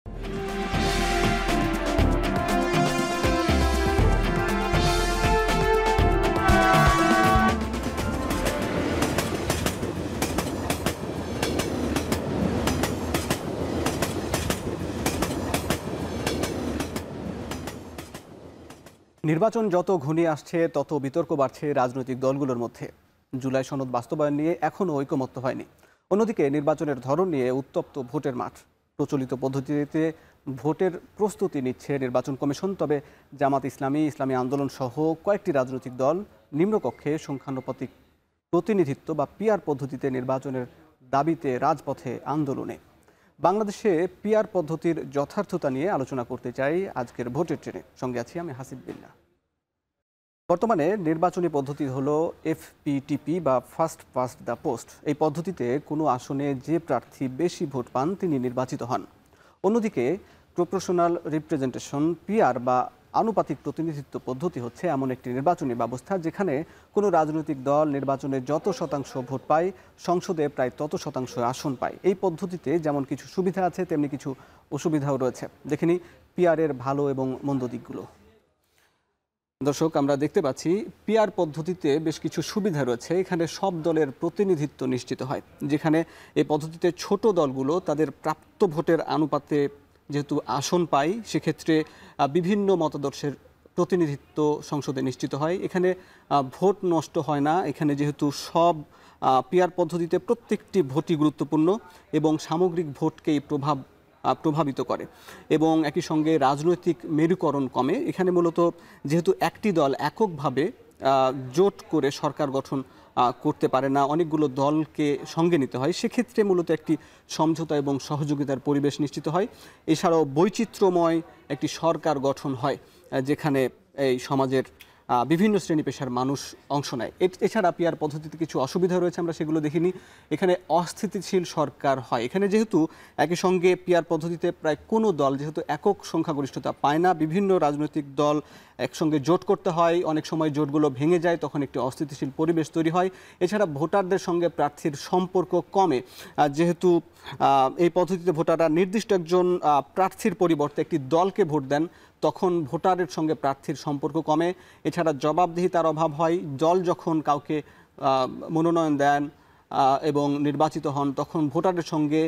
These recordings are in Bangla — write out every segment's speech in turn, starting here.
নির্বাচন যত ঘনিয়ে আসছে তত বিতর্ক বাড়ছে রাজনৈতিক দলগুলোর মধ্যে। জুলাই সনদ বাস্তবায়ন নিয়ে এখনও ঐকমত্য হয়নি। অন্যদিকে নির্বাচনের ধরন নিয়ে উত্তপ্ত ভোটের মাঠ। প্রচলিত পদ্ধতিতে ভোটের প্রস্তুতি নিচ্ছে নির্বাচন কমিশন, তবে জামাত ইসলামী, ইসলামী আন্দোলন সহ কয়েকটি রাজনৈতিক দল নিম্নকক্ষে সংখ্যানুপাতিক প্রতিনিধিত্ব বা পিআর পদ্ধতিতে নির্বাচনের দাবিতে রাজপথে আন্দোলনে। বাংলাদেশে পিআর পদ্ধতির যথার্থতা নিয়ে আলোচনা করতে চাই আজকের ভোটের ট্রেনে। সঙ্গে আছি আমি হাসিব বিল্লাহ। বর্তমানে নির্বাচনী পদ্ধতি হলো FPTP বা ফার্স্ট পাস্ট দ্য পোস্ট। এই পদ্ধতিতে কোনো আসনে যে প্রার্থী বেশি ভোট পান তিনি নির্বাচিত হন। অন্যদিকে প্রপোর্শনাল রিপ্রেজেন্টেশন পিআর বা আনুপাতিক প্রতিনিধিত্ব পদ্ধতি হচ্ছে এমন একটি নির্বাচনী ব্যবস্থা যেখানে কোনো রাজনৈতিক দল নির্বাচনে যত শতাংশ ভোট পায় সংসদে প্রায় তত শতাংশ আসন পায়। এই পদ্ধতিতে যেমন কিছু সুবিধা আছে তেমনি কিছু অসুবিধাও রয়েছে। দেখিনি পিআরের ভালো এবং মন্দ দিকগুলো। দর্শক, আমরা দেখতে পাচ্ছি পিআর পদ্ধতিতে বেশ কিছু সুবিধা রয়েছে। এখানে সব দলের প্রতিনিধিত্ব নিশ্চিত হয়, যেখানে এই পদ্ধতিতে ছোট দলগুলো তাদের প্রাপ্ত ভোটের অনুপাতে যেহেতু আসন পায়, সেক্ষেত্রে বিভিন্ন মতাদর্শের প্রতিনিধিত্ব সংসদে নিশ্চিত হয়। এখানে ভোট নষ্ট হয় না। এখানে যেহেতু সব পিআর পদ্ধতিতে প্রত্যেকটি ভোটই গুরুত্বপূর্ণ এবং সামগ্রিক ভোটকেই প্রভাবিত করে এবং একই সঙ্গে রাজনৈতিক মেরুকরণ কমে। এখানে মূলত যেহেতু একটি দল এককভাবে জোট করে সরকার গঠন করতে পারে না, অনেকগুলো দলকে সঙ্গে নিতে হয়, সেক্ষেত্রে মূলত একটি সমঝোতা এবং সহযোগিতার পরিবেশ নিশ্চিত হয়। এছাড়াও বৈচিত্র্যময় একটি সরকার গঠন হয় যেখানে এই সমাজের বিভিন্ন শ্রেণী পেশার মানুষ অংশ নেয়। এছাড়া পিআর পদ্ধতিতে কিছু অসুবিধা রয়েছে, আমরা সেগুলো দেখিনি। এখানে অস্থিতিশীল সরকার হয়। এখানে যেহেতু একই সঙ্গে পিআর পদ্ধতিতে প্রায় কোনো দল যেহেতু একক সংখ্যাগরিষ্ঠতা পায় না, বিভিন্ন রাজনৈতিক দল একসঙ্গে জোট করতে হয়, অনেক সময় জোটগুলো ভেঙে যায়, তখন একটি অস্থিতিশীল পরিবেশ তৈরি হয়। এছাড়া ভোটারদের সঙ্গে প্রার্থীর সম্পর্ক কমে, যেহেতু এই পদ্ধতিতে ভোটাররা নির্দিষ্ট একজন প্রার্থীর পরিবর্তে একটি দলকে ভোট দেন, তখন ভোটারের সঙ্গে প্রার্থীর সম্পর্ক কমে। এছাড়া জবাবদিহিতার অভাব হয়। দল যখন কাউকে মনোনয়ন দেন এবং নির্বাচিত হন, তখন ভোটারের সঙ্গে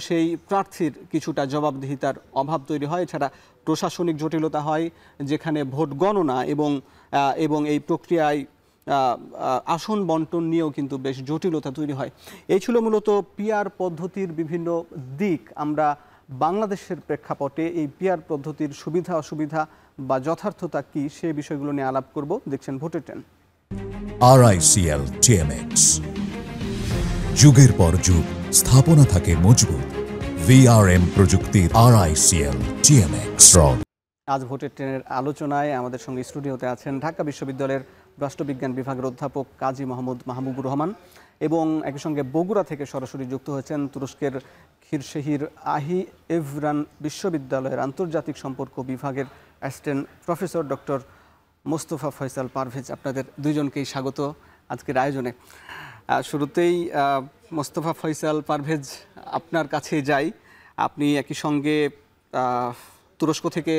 সেই প্রার্থীর কিছুটা জবাবদিহিতার অভাব তৈরি হয়। এছাড়া প্রশাসনিক জটিলতা হয়, যেখানে ভোট গণনা এবং এই প্রক্রিয়ায় আসন বন্টন নিয়েও কিন্তু বেশ জটিলতা তৈরি হয়। এই ছিল মূলত পিআর পদ্ধতির বিভিন্ন দিক। আমরা বাংলাদেশের প্রেক্ষাপটে এই পিআর পদ্ধতির সুবিধা অসুবিধা বা যথার্থতা কি সে বিষয়গুলো নিয়ে আলাপ করব। দেখছেন ভোটের ট্রেন। RICL TMX, যুগের পর যুগ স্থাপনা থাকে মজবুত। VRM প্রযুক্তির RICL TMX। আজ ভোটের ট্রেনের আলোচনায় আমাদের সঙ্গে স্টুডিওতে আছেন ঢাকা বিশ্ববিদ্যালয়ের রাষ্ট্রবিজ্ঞান বিভাগের অধ্যাপক কাজী মোহাম্মদ মাহবুবুর রহমান এবং একই সঙ্গে বগুড়া থেকে সরাসরি যুক্ত হয়েছেন তুরস্কের খিরশেহির আহি এভরান বিশ্ববিদ্যালয়ের আন্তর্জাতিক সম্পর্ক বিভাগের assistant professor doctor Mostafa Faisal Parvez. আপনাদের দুইজনকেই স্বাগত আজকের আয়োজনে। শুরুতেই মোস্তফা ফয়সাল পারভেজ, আপনার কাছে যাই। আপনি একই সঙ্গে তুরস্ক থেকে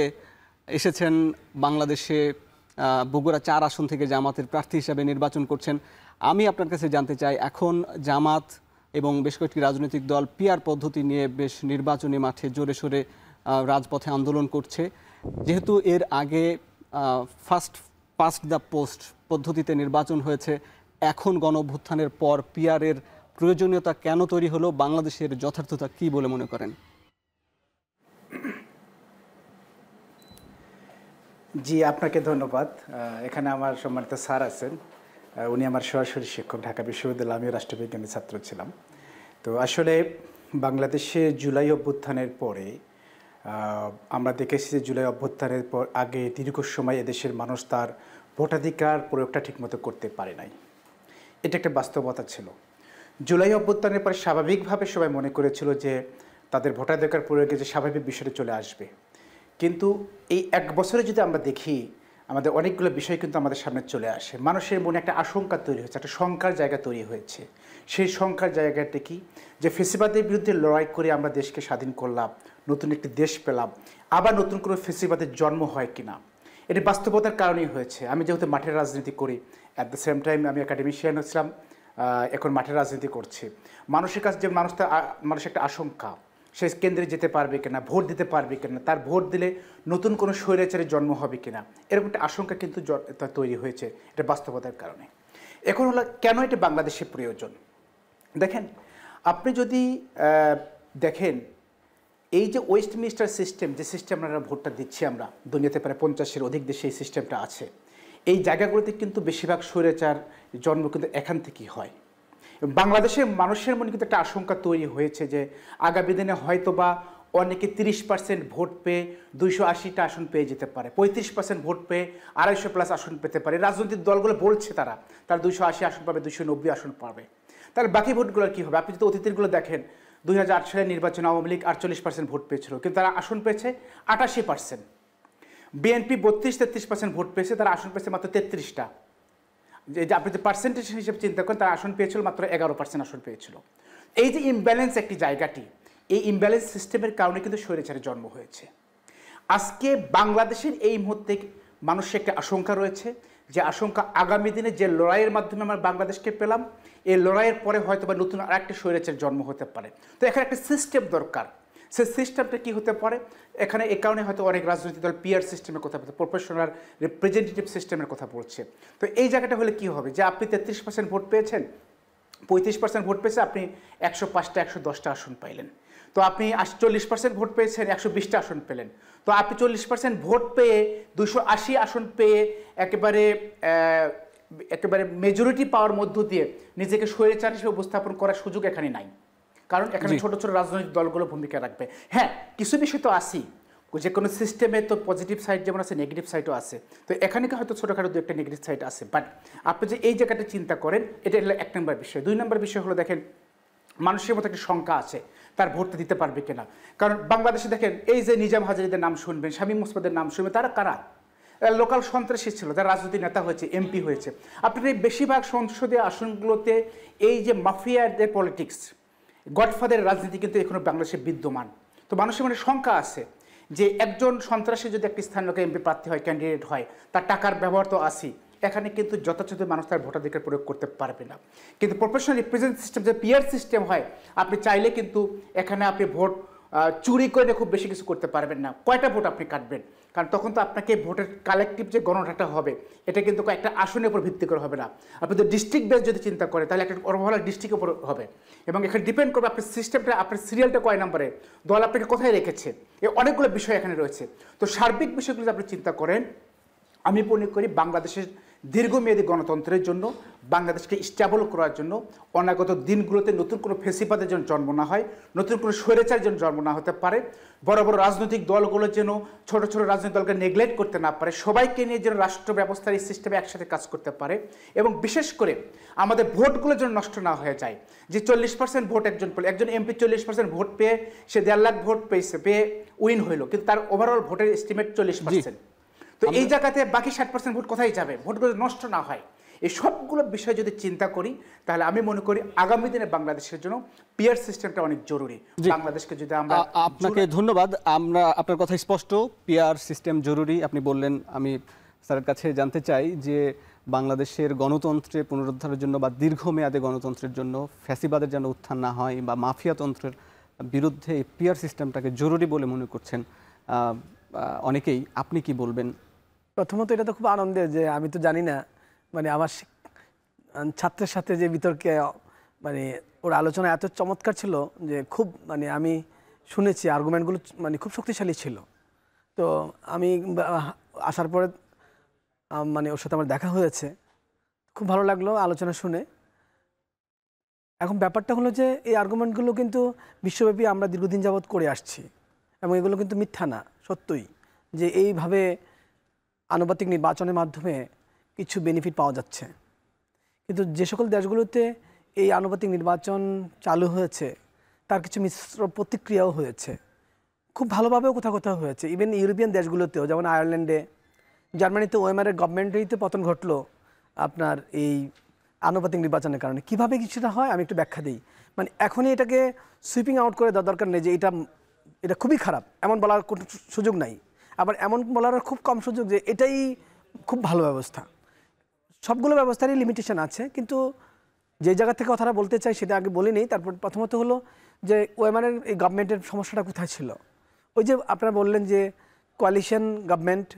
এসেছেন, বাংলাদেশে বগুড়া 4 আসন থেকে জামাতের প্রার্থী হিসাবে নির্বাচন করছেন। আমি আপনার কাছে জানতে চাই, এখন জামাত এবং বেশ কয়েকটি রাজনৈতিক দল পিআর পদ্ধতি নিয়ে বেশ নির্বাচনী মাঠে জোরে সোরে রাজপথে আন্দোলন করছে। যেহেতু এর আগে ফার্স্ট পাস্ট দ্য পোস্ট পদ্ধতিতে নির্বাচন হয়েছে, এখন গণঅভ্যুত্থানের পর পিআরের প্রয়োজনীয়তা কেন তৈরি হলো, বাংলাদেশের যথার্থতা কি বলে মনে করেন? জি, আপনাকে ধন্যবাদ। এখানে আমার সম্মানিত স্যার আছেন, উনি আমার সরাসরি শিক্ষক ঢাকা বিশ্ববিদ্যালয়ে, আমিও রাষ্ট্রবিজ্ঞানের ছাত্র ছিলাম। তো আসলে বাংলাদেশে জুলাই অভ্যুত্থানের পরে আমরা দেখেছি যে জুলাই অভ্যুত্থানের পর আগে দীর্ঘ সময় এদেশের মানুষ তার ভোটাধিকার প্রয়োগটা ঠিকমতো করতে পারে নাই। এটা একটা বাস্তবতা ছিল। জুলাই অভ্যুত্থানের পরে স্বাভাবিকভাবে সবাই মনে করেছিল যে তাদের ভোটাধিকার প্রয়োগে যে স্বাভাবিক বিষয়টা চলে আসবে, কিন্তু এই 1 বছরে যদি আমরা দেখি, আমাদের অনেকগুলো বিষয় কিন্তু আমাদের সামনে চলে আসে। মানুষের মনে একটা আশঙ্কা তৈরি হয়েছে, একটা শঙ্কার জায়গা তৈরি হয়েছে। সেই শঙ্কার জায়গাটা কি, যে ফ্যাসিবাদের বিরুদ্ধে লড়াই করে আমরা দেশকে স্বাধীন করলাম, নতুন একটি দেশ পেলাম, আবার নতুন করে ফেসিবাদের জন্ম হয় কিনা, এটি বাস্তবতার কারণেই হয়েছে। আমি যেহেতু মাঠের রাজনীতি করি, অ্যাট দ্য সেম টাইম আমি একাডেমিশিয়ান ছিলাম, এখন মাঠের রাজনীতি করছি। মানুষের কাছে যে মানুষের একটা আশঙ্কা, সে কেন্দ্রে যেতে পারবে কিনা, ভোট দিতে পারবে কিনা, তার ভোট দিলে নতুন কোনো স্বৈরাচারের জন্ম হবে কিনা, এরকম একটা আশঙ্কা কিন্তু তৈরি হয়েছে, এটা বাস্তবতার কারণে। এখন হলো কেন এটা বাংলাদেশে প্রয়োজন। দেখেন, আপনি যদি দেখেন এই যে ওয়েস্টমিনিস্টার সিস্টেম, যে সিস্টেম আমরা ভোটটা দিচ্ছি, আমরা দুনিয়াতে প্রায় 50-এর অধিক দেশে এই সিস্টেমটা আছে, এই জায়গাগুলোতে কিন্তু বেশিরভাগ স্বৈরাচার জন্ম কিন্তু এখান থেকেই হয়। বাংলাদেশের মানুষের মনে কিন্তু একটা আশঙ্কা তৈরি হয়েছে যে আগামী দিনে হয়তো বা অনেকে 30% ভোট পেয়ে 280টা আসন পেয়ে যেতে পারে, 35% ভোট পেয়ে 250+ আসন পেতে পারে। রাজনৈতিক দলগুলো বলছে তারা 280 আসন পাবে, 290 আসন পাবে। তাহলে বাকি ভোটগুলোর কী হবে? আপনি যদি অতীতেরগুলো দেখেন, 2008 সালের নির্বাচনে আওয়ামী লীগ 48% ভোট পেয়েছিল, কিন্তু তারা আসন পেয়েছে 88%। বিএনপি 32-33% ভোট পেয়েছে, তারা আসন পেয়েছে মাত্র 33টা। যে আপনি যে পার্সেন্টেজ হিসেবে চিন্তা করেন, তারা আসন পেয়েছিল মাত্র 11% আসন পেয়েছিল। এই যে ইমব্যালেন্স একটি জায়গাটি, এই ইমব্যালেন্স সিস্টেমের কারণে কিন্তু স্বৈরাচারের জন্ম হয়েছে। আজকে বাংলাদেশের এই মুহূর্তে মানুষের একটা আশঙ্কা রয়েছে, যে আশঙ্কা আগামী দিনে যে লড়াইয়ের মাধ্যমে আমরা বাংলাদেশকে পেলাম, এই লড়াইয়ের পরে হয়তো বা নতুন আর একটা স্বৈরাচারের জন্ম হতে পারে। তো এখানে একটা সিস্টেম দরকার। সেই সিস্টেমটা কী হতে পারে? এখানে এই কারণে হয়তো অনেক রাজনৈতিক দল পিআর সিস্টেমের কথা বলছে, প্রফেশনাল রিপ্রেজেন্টেটিভ সিস্টেমের কথা বলছে। তো এই জায়গাটা হলে কী হবে, যে আপনি 33% ভোট পেয়েছেন, 35% ভোট পেয়েছে, আপনি 105টা 110টা আসন পাইলেন। তো আপনি 40% ভোট পেয়েছেন, 120টা আসন পেলেন। তো আপনি 40% ভোট পেয়ে 280 আসন পেয়ে একেবারে মেজরিটি পাওয়ার মধ্য দিয়ে নিজেকে স্বৈরাচার হিসেবে উপস্থাপন করার সুযোগ এখানে নাই, কারণ এখানে ছোট ছোট রাজনৈতিক দলগুলো ভূমিকা রাখবে। হ্যাঁ, কিছু বিষয় তো আসি, যে কোনো সিস্টেমে তো পজিটিভ সাইড যেমন আছে, নেগেটিভ সাইডও আছে। তো এখানে হয়তো ছোটোখাটো 2-একটা নেগেটিভ সাইড আছে, বাট আপনি যে এই জায়গাটা চিন্তা করেন, এটা হলো 1 নম্বর বিষয়। 2 নম্বর বিষয় হলো, দেখেন মানুষের মতো একটা শঙ্কা আছে, তার ভোটটা দিতে পারবে কিনা। কারণ বাংলাদেশে দেখেন, এই যে নিজাম হাজারীদের নাম শুনবেন, শামীম মোসবাদের নাম শুনবেন, তারা কারা? লোকাল সন্ত্রাসী ছিল, তারা রাজনৈতিক নেতা হয়েছে, এমপি হয়েছে। আপনার এই বেশিরভাগ সংসদীয় আসনগুলোতে এই যে মাফিয়াদের পলিটিক্স, গডফাদারের রাজনীতি কিন্তু এখনো বাংলাদেশে বিদ্যমান। তো মানুষের মনে শঙ্কা আছে যে একজন সন্ত্রাসী যদি একটি স্থানীয় এমপি প্রার্থী হয়, ক্যান্ডিডেট হয়, তার টাকার ব্যবহার তো আসি, এখানে কিন্তু যথাযথ মানুষ তার ভোটাধিকার প্রয়োগ করতে পারবে না। কিন্তু প্রফেশনাল রিপ্রেজেন্টেটিভ সিস্টেম, যে পিআর সিস্টেম হয়, আপনি চাইলে কিন্তু এখানে আপনি ভোট চুরি করে খুব বেশি কিছু করতে পারবেন না। কয়টা ভোট আপনি কাটবেন? কারণ তখন তো আপনাকে ভোটের কালেকটিভ যে গণনাটা হবে, এটা কিন্তু কয়েকটা আসনের উপর ভিত্তি করে হবে না। আপনি যদি ডিস্ট্রিক্ট বেস যদি চিন্তা করেন, তাহলে একটা ওভারঅল ডিস্ট্রিক্টের উপর হবে, এবং এখানে ডিপেন্ড করবে আপনার সিস্টেমটা, আপনার সিরিয়ালটা কয় নম্বরে, দল আপনাকে কোথায় রেখেছে, এই অনেকগুলো বিষয় এখানে রয়েছে। তো সার্বিক বিষয়গুলো যদি আপনি চিন্তা করেন, আমি মনে করি বাংলাদেশের দীর্ঘমেয়াদী গণতন্ত্রের জন্য, বাংলাদেশকে স্টেবল করার জন্য, অনাগত দিনগুলোতে নতুন কোনো ফেসিবাদের জন্য জন্ম না হয়, নতুন কোনো স্বৈরাচারের জন্য জন্ম না হতে পারে, বড় বড় রাজনৈতিক দলগুলো যেন ছোট ছোট রাজনৈতিক দলকে নেগলেক্ট করতে না পারে, সবাইকে নিয়ে যেন রাষ্ট্র ব্যবস্থার এই সিস্টেমে একসাথে কাজ করতে পারে, এবং বিশেষ করে আমাদের ভোটগুলো যেন নষ্ট না হয়ে যায়। যে 40% ভোট একজন পেল, একজন এমপি 40% ভোট পেয়ে সে 1.5 লাখ ভোট পেয়ে উইন হইল, কিন্তু তার ওভারঅল ভোটের এস্টিমেট 40%। তো এই জায়গাতে বাকি 60% ভোট কোথায় যাবে? ভোটগুলো নষ্ট না হয়। এই সবগুলো বিষয় যদি চিন্তা করি, তাহলে আমি মনে করি আগামী দিনে বাংলাদেশের জন্য পিআর সিস্টেমটা অনেক জরুরি। বাংলাদেশকে যদি আমরা, আপনাকে ধন্যবাদ। আমরা আপনার কথা স্পষ্ট, পিআর সিস্টেম জরুরি আপনি বললেন। আমি স্যারের কাছে জানতে চাই যে বাংলাদেশের গণতন্ত্রের পুনরুদ্ধারের জন্য বা দীর্ঘমেয়াদে গণতন্ত্রের জন্য ফ্যাসিবাদের যেন উত্থান না হয় বা মাফিয়াতন্ত্রের বিরুদ্ধে এই পিআর সিস্টেমটাকে জরুরি বলে মনে করছেন অনেকেই, আপনি কি বলবেন? প্রথমত এটা তো খুব আনন্দের যে আমি তো জানি না, মানে আমার ছাত্রের সাথে যে বিতর্কে মানে ওর আলোচনা এত চমৎকার ছিল যে খুব, মানে আমি শুনেছি আর্গুমেন্টগুলো মানে খুব শক্তিশালী ছিল। তো আমি আসার পরে মানে ওর সাথে আমার দেখা হয়েছে, খুব ভালো লাগলো আলোচনা শুনে। এখন ব্যাপারটা হলো যে এই আর্গুমেন্টগুলো কিন্তু বিশ্বব্যাপী আমরা দীর্ঘদিন যাবৎ করে আসছি, এবং এগুলো কিন্তু মিথ্যা না, সত্যই যে এইভাবে আনুপাতিক নির্বাচনের মাধ্যমে কিছু বেনিফিট পাওয়া যাচ্ছে। কিন্তু যে সকল দেশগুলোতে এই আনুপাতিক নির্বাচন চালু হয়েছে, তার কিছু মিশ্র প্রতিক্রিয়াও হয়েছে, খুব ভালোভাবেও কোথাও কোথাও হয়েছে। ইভেন ইউরোপিয়ান দেশগুলোতেও, যেমন আয়ারল্যান্ডে, জার্মানিতে ওয়েমারের গভর্নমেন্টেরই তো পতন ঘটলো আপনার এই আনুপাতিক নির্বাচনের কারণে। কিভাবে কিছুটা হয় আমি একটু ব্যাখ্যা দিই। মানে এখনই এটাকে সুইপিং আউট করে দেওয়া দরকার নেই যে এটা এটা খুবই খারাপ, এমন বলার কোনো সুযোগ নাই। আবার এমন বলার খুব কম সুযোগ যে এটাই খুব ভালো ব্যবস্থা। সবগুলো ব্যবস্থারই লিমিটেশন আছে, কিন্তু যে জায়গা থেকে কথাটা বলতে চাই সেটা আগে বলে নিই। তারপর প্রথমত হলো যে ওয়েমানের এই গভর্নমেন্টের সমস্যাটা কোথায় ছিল। ওই যে আপনারা বললেন যে কোয়ালিশন গভর্নমেন্ট,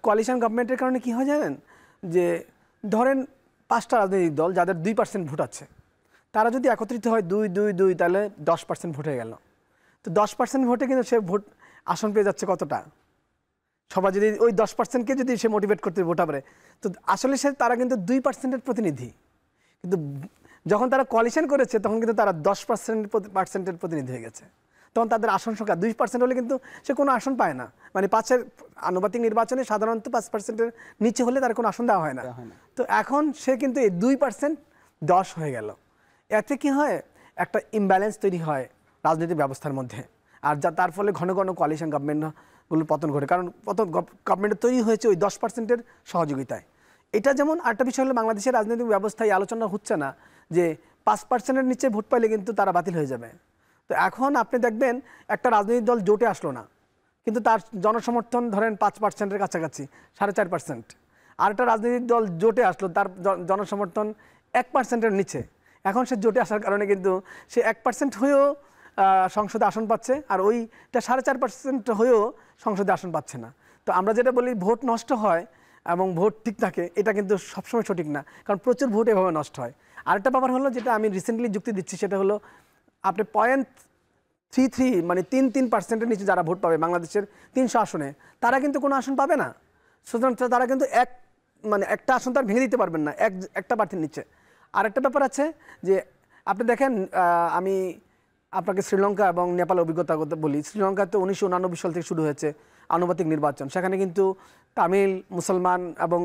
কোয়ালিশন গভর্নমেন্টের কারণে কী হয় জানেন, যে ধরেন 5টা রাজনৈতিক দল যাদের 2% ভোট আছে, তারা যদি একত্রিত হয় 2-2-2, তাহলে 10% ভোট হয়ে গেল। তো 10% ভোটে কিন্তু সে ভোট আসন পেয়ে যাচ্ছে কতটা, সবাই যদি ওই 10%কে যদি সে মোটিভেট করতে ভোট পারে, তো আসলে তারা কিন্তু 2%-এর প্রতিনিধি। কিন্তু যখন তারা কোয়ালিশন করেছে তখন কিন্তু তারা 10%-এর প্রতিনিধি হয়ে গেছে। তখন তাদের আসন সংখ্যা 2% হলে কিন্তু সে কোনো আসন পায় না। মানে 5-এর আনুপাতিক নির্বাচনে সাধারণত 5%-এর নিচে হলে তার কোনো আসন দেওয়া হয় না। তো এখন সে কিন্তু এই 2% 10 হয়ে গেল। এতে কি হয়, একটা ইমব্যালেন্স তৈরি হয় রাজনৈতিক ব্যবস্থার মধ্যে। আর তার ফলে ঘন ঘন কোয়ালিশন গভর্নমেন্টগুলোর পতন ঘটে, কারণ গভর্নমেন্ট তৈরি হয়েছে ওই 10%-এর সহযোগিতায়। এটা যেমন আরেকটা বিষয় হলো, বাংলাদেশের রাজনৈতিক ব্যবস্থায় আলোচনা হচ্ছে না যে 5%-এর নিচে ভোট পাইলে কিন্তু তারা বাতিল হয়ে যাবে। তো এখন আপনি দেখবেন একটা রাজনৈতিক দল জোটে আসলো না, কিন্তু তার জনসমর্থন ধরেন 5%-এর কাছাকাছি, 4.5%। আর একটা রাজনৈতিক দল জোটে আসলো, তার জনসমর্থন 1%-এর নিচে। এখন সে জোটে আসার কারণে কিন্তু সে 1% হয়েও সংসদে আসন পাচ্ছে, আর ওইটা 4.5% হয়েও সংসদে আসন পাচ্ছে না। তো আমরা যেটা বলি ভোট নষ্ট হয় এবং ভোট ঠিক থাকে, এটা কিন্তু সবসময় সঠিক না, কারণ প্রচুর ভোট এভাবে নষ্ট হয়। আরেকটা ব্যাপার হলো, যেটা আমি রিসেন্টলি যুক্তি দিচ্ছি, সেটা হলো আপনি 0.33 মানে 3% নিচে যারা ভোট পাবে বাংলাদেশের 300 আসনে, তারা কিন্তু কোনো আসন পাবে না। সুতরাং তারা কিন্তু একটা আসন তার ভেঙে দিতে পারবেন না একটা প্রার্থীর নিচে। আরেকটা ব্যাপার আছে যে আপনি দেখেন, আমি আপনাকে শ্রীলঙ্কা এবং নেপালের অভিজ্ঞতা বলি। শ্রীলঙ্কাতে 1989 সাল থেকে শুরু হয়েছে আনুপাতিক নির্বাচন। সেখানে কিন্তু তামিল মুসলমান এবং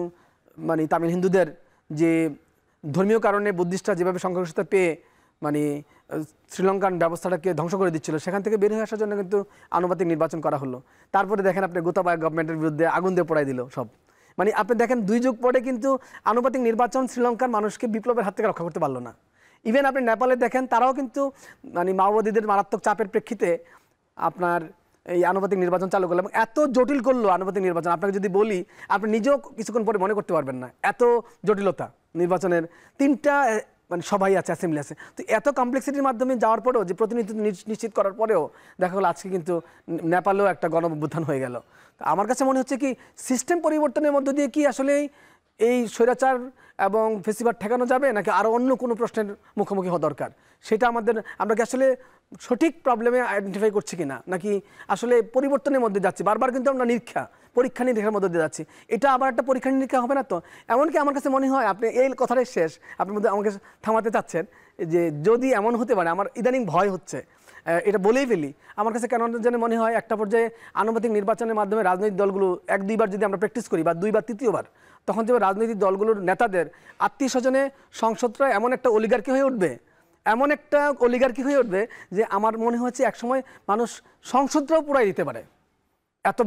মানে তামিল হিন্দুদের যে ধর্মীয় কারণে বুদ্ধিস্টরা যেভাবে সংখ্যাগরিষ্ঠতা পেয়ে মানে শ্রীলঙ্কান ব্যবস্থাটাকে ধ্বংস করে দিচ্ছিল, সেখান থেকে বের হয়ে আসার জন্য কিন্তু আনুপাতিক নির্বাচন করা হলো। তারপরে দেখেন আপনি গোতাবায়া গভর্নমেন্টের বিরুদ্ধে আগুন দিয়ে পোড়াই দিল সব। মানে আপনি দেখেন 2 যুগ পরে কিন্তু আনুপাতিক নির্বাচন শ্রীলঙ্কার মানুষকে বিপ্লবের হাত থেকে রক্ষা করতে পারলো না। ইভেন আপনি নেপালে দেখেন, তারাও কিন্তু মানে মাওবাদীদের মারাত্মক চাপের প্রেক্ষিতে আপনার এই আনুপাতিক নির্বাচন চালু করলো, এবং এত জটিল করলো আনুপাতিক নির্বাচন, আপনাকে যদি বলি আপনি নিজেও কিছুক্ষণ পরে মনে করতে পারবেন না, এত জটিলতা নির্বাচনের। 3টা মানে সবাই আছে, অ্যাসেম্বলি আছে। তো এত কমপ্লেক্সিটির মাধ্যমে যাওয়ার পরেও, যে প্রতিনিধিত্ব নিশ্চিত করার পরেও দেখা গেলো আজকে কিন্তু নেপালেও একটা গণ-অভ্যুত্থান হয়ে গেল। তো আমার কাছে মনে হচ্ছে কি, সিস্টেম পরিবর্তনের মধ্য দিয়ে কি আসলে এই স্বৈরাচার এবং ফেসিবাদ ঠেকানো যাবে, নাকি আরও অন্য কোনো প্রশ্নের মুখোমুখি হওয়া দরকার, সেটা আমরা কি আসলে সঠিক প্রবলেমে আইডেন্টিফাই করছি কিনা, নাকি আসলে পরিবর্তনের মধ্যে যাচ্ছি। বারবার কিন্তু আমরা পরীক্ষা নিরীক্ষার মধ্যে দিয়ে যাচ্ছি। এটা আবার একটা পরীক্ষা নিরীক্ষা হবে না তো? এমনকি আমার কাছে মনে হয়, আপনি এই কথাটাই শেষ, আপনি মধ্যে আমাকে থামাতে চাচ্ছেন, যে যদি এমন হতে পারে, আমার ইদানিং ভয় হচ্ছে, এটা বলেই ফেলি। আমার কাছে কেন যেন মনে হয়, একটা পর্যায়ে আনুপাতিক নির্বাচনের মাধ্যমে রাজনৈতিক দলগুলো 1-2 বার যদি আমরা প্র্যাকটিস করি, বা 2 বা 3য় বার, তখন যে রাজনৈতিক দলগুলোর নেতাদের আত্মীয় স্বজনে সংসদরা এমন একটা অলিগার্কি হয়ে উঠবে, যে আমার মনে হচ্ছে একসময় মানুষ সংসদটাও পুরাই দিতে পারে, এত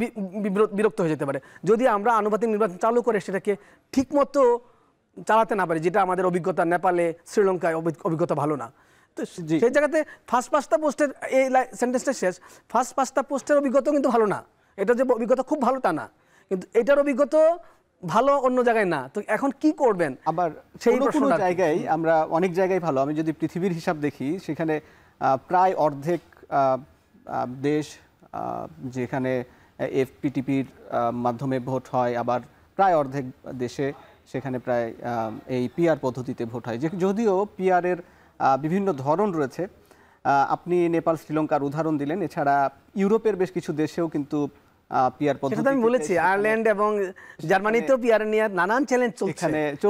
বিরক্ত হয়ে যেতে পারে, যদি আমরা আনুপাতিক নির্বাচন চালু করে সেটাকে ঠিকমতো চালাতে না পারি, যেটা আমাদের অভিজ্ঞতা নেপালে, শ্রীলঙ্কায় অভিজ্ঞতা ভালো না। তো সেই জায়গাতে ফার্স্ট 5টা পোস্টের, এই সেন্টেন্সটা শেষ, ফার্স্ট 5টা পোস্টের অভিজ্ঞতা কিন্তু ভালো না। এটা যে অভিজ্ঞতা খুব ভালো তা না, কিন্তু এটার অভিজ্ঞতা ভালো অন্য জায়গায় না। তো এখন কি করবেন? আবার কোনো জায়গায়, আমরা অনেক জায়গায় ভালো, আমি যদি পৃথিবীর হিসাব দেখি, সেখানে প্রায় অর্ধেক দেশ যেখানে এফপিটিপির মাধ্যমে ভোট হয়, আবার প্রায় অর্ধেক দেশে সেখানে প্রায় এই পিআর পদ্ধতিতে ভোট হয়। যদিও পিআরের বিভিন্ন ধরন রয়েছে, আপনি নেপাল শ্রীলঙ্কার উদাহরণ দিলেন, এছাড়া ইউরোপের বেশ কিছু দেশেও কিন্তু পিআর পদ্ধতি, আমি বলেছি আয়ারল্যান্ড এবং জার্মানিতেও পিআর নিয়ে নানান চ্যালেঞ্জ চলছে,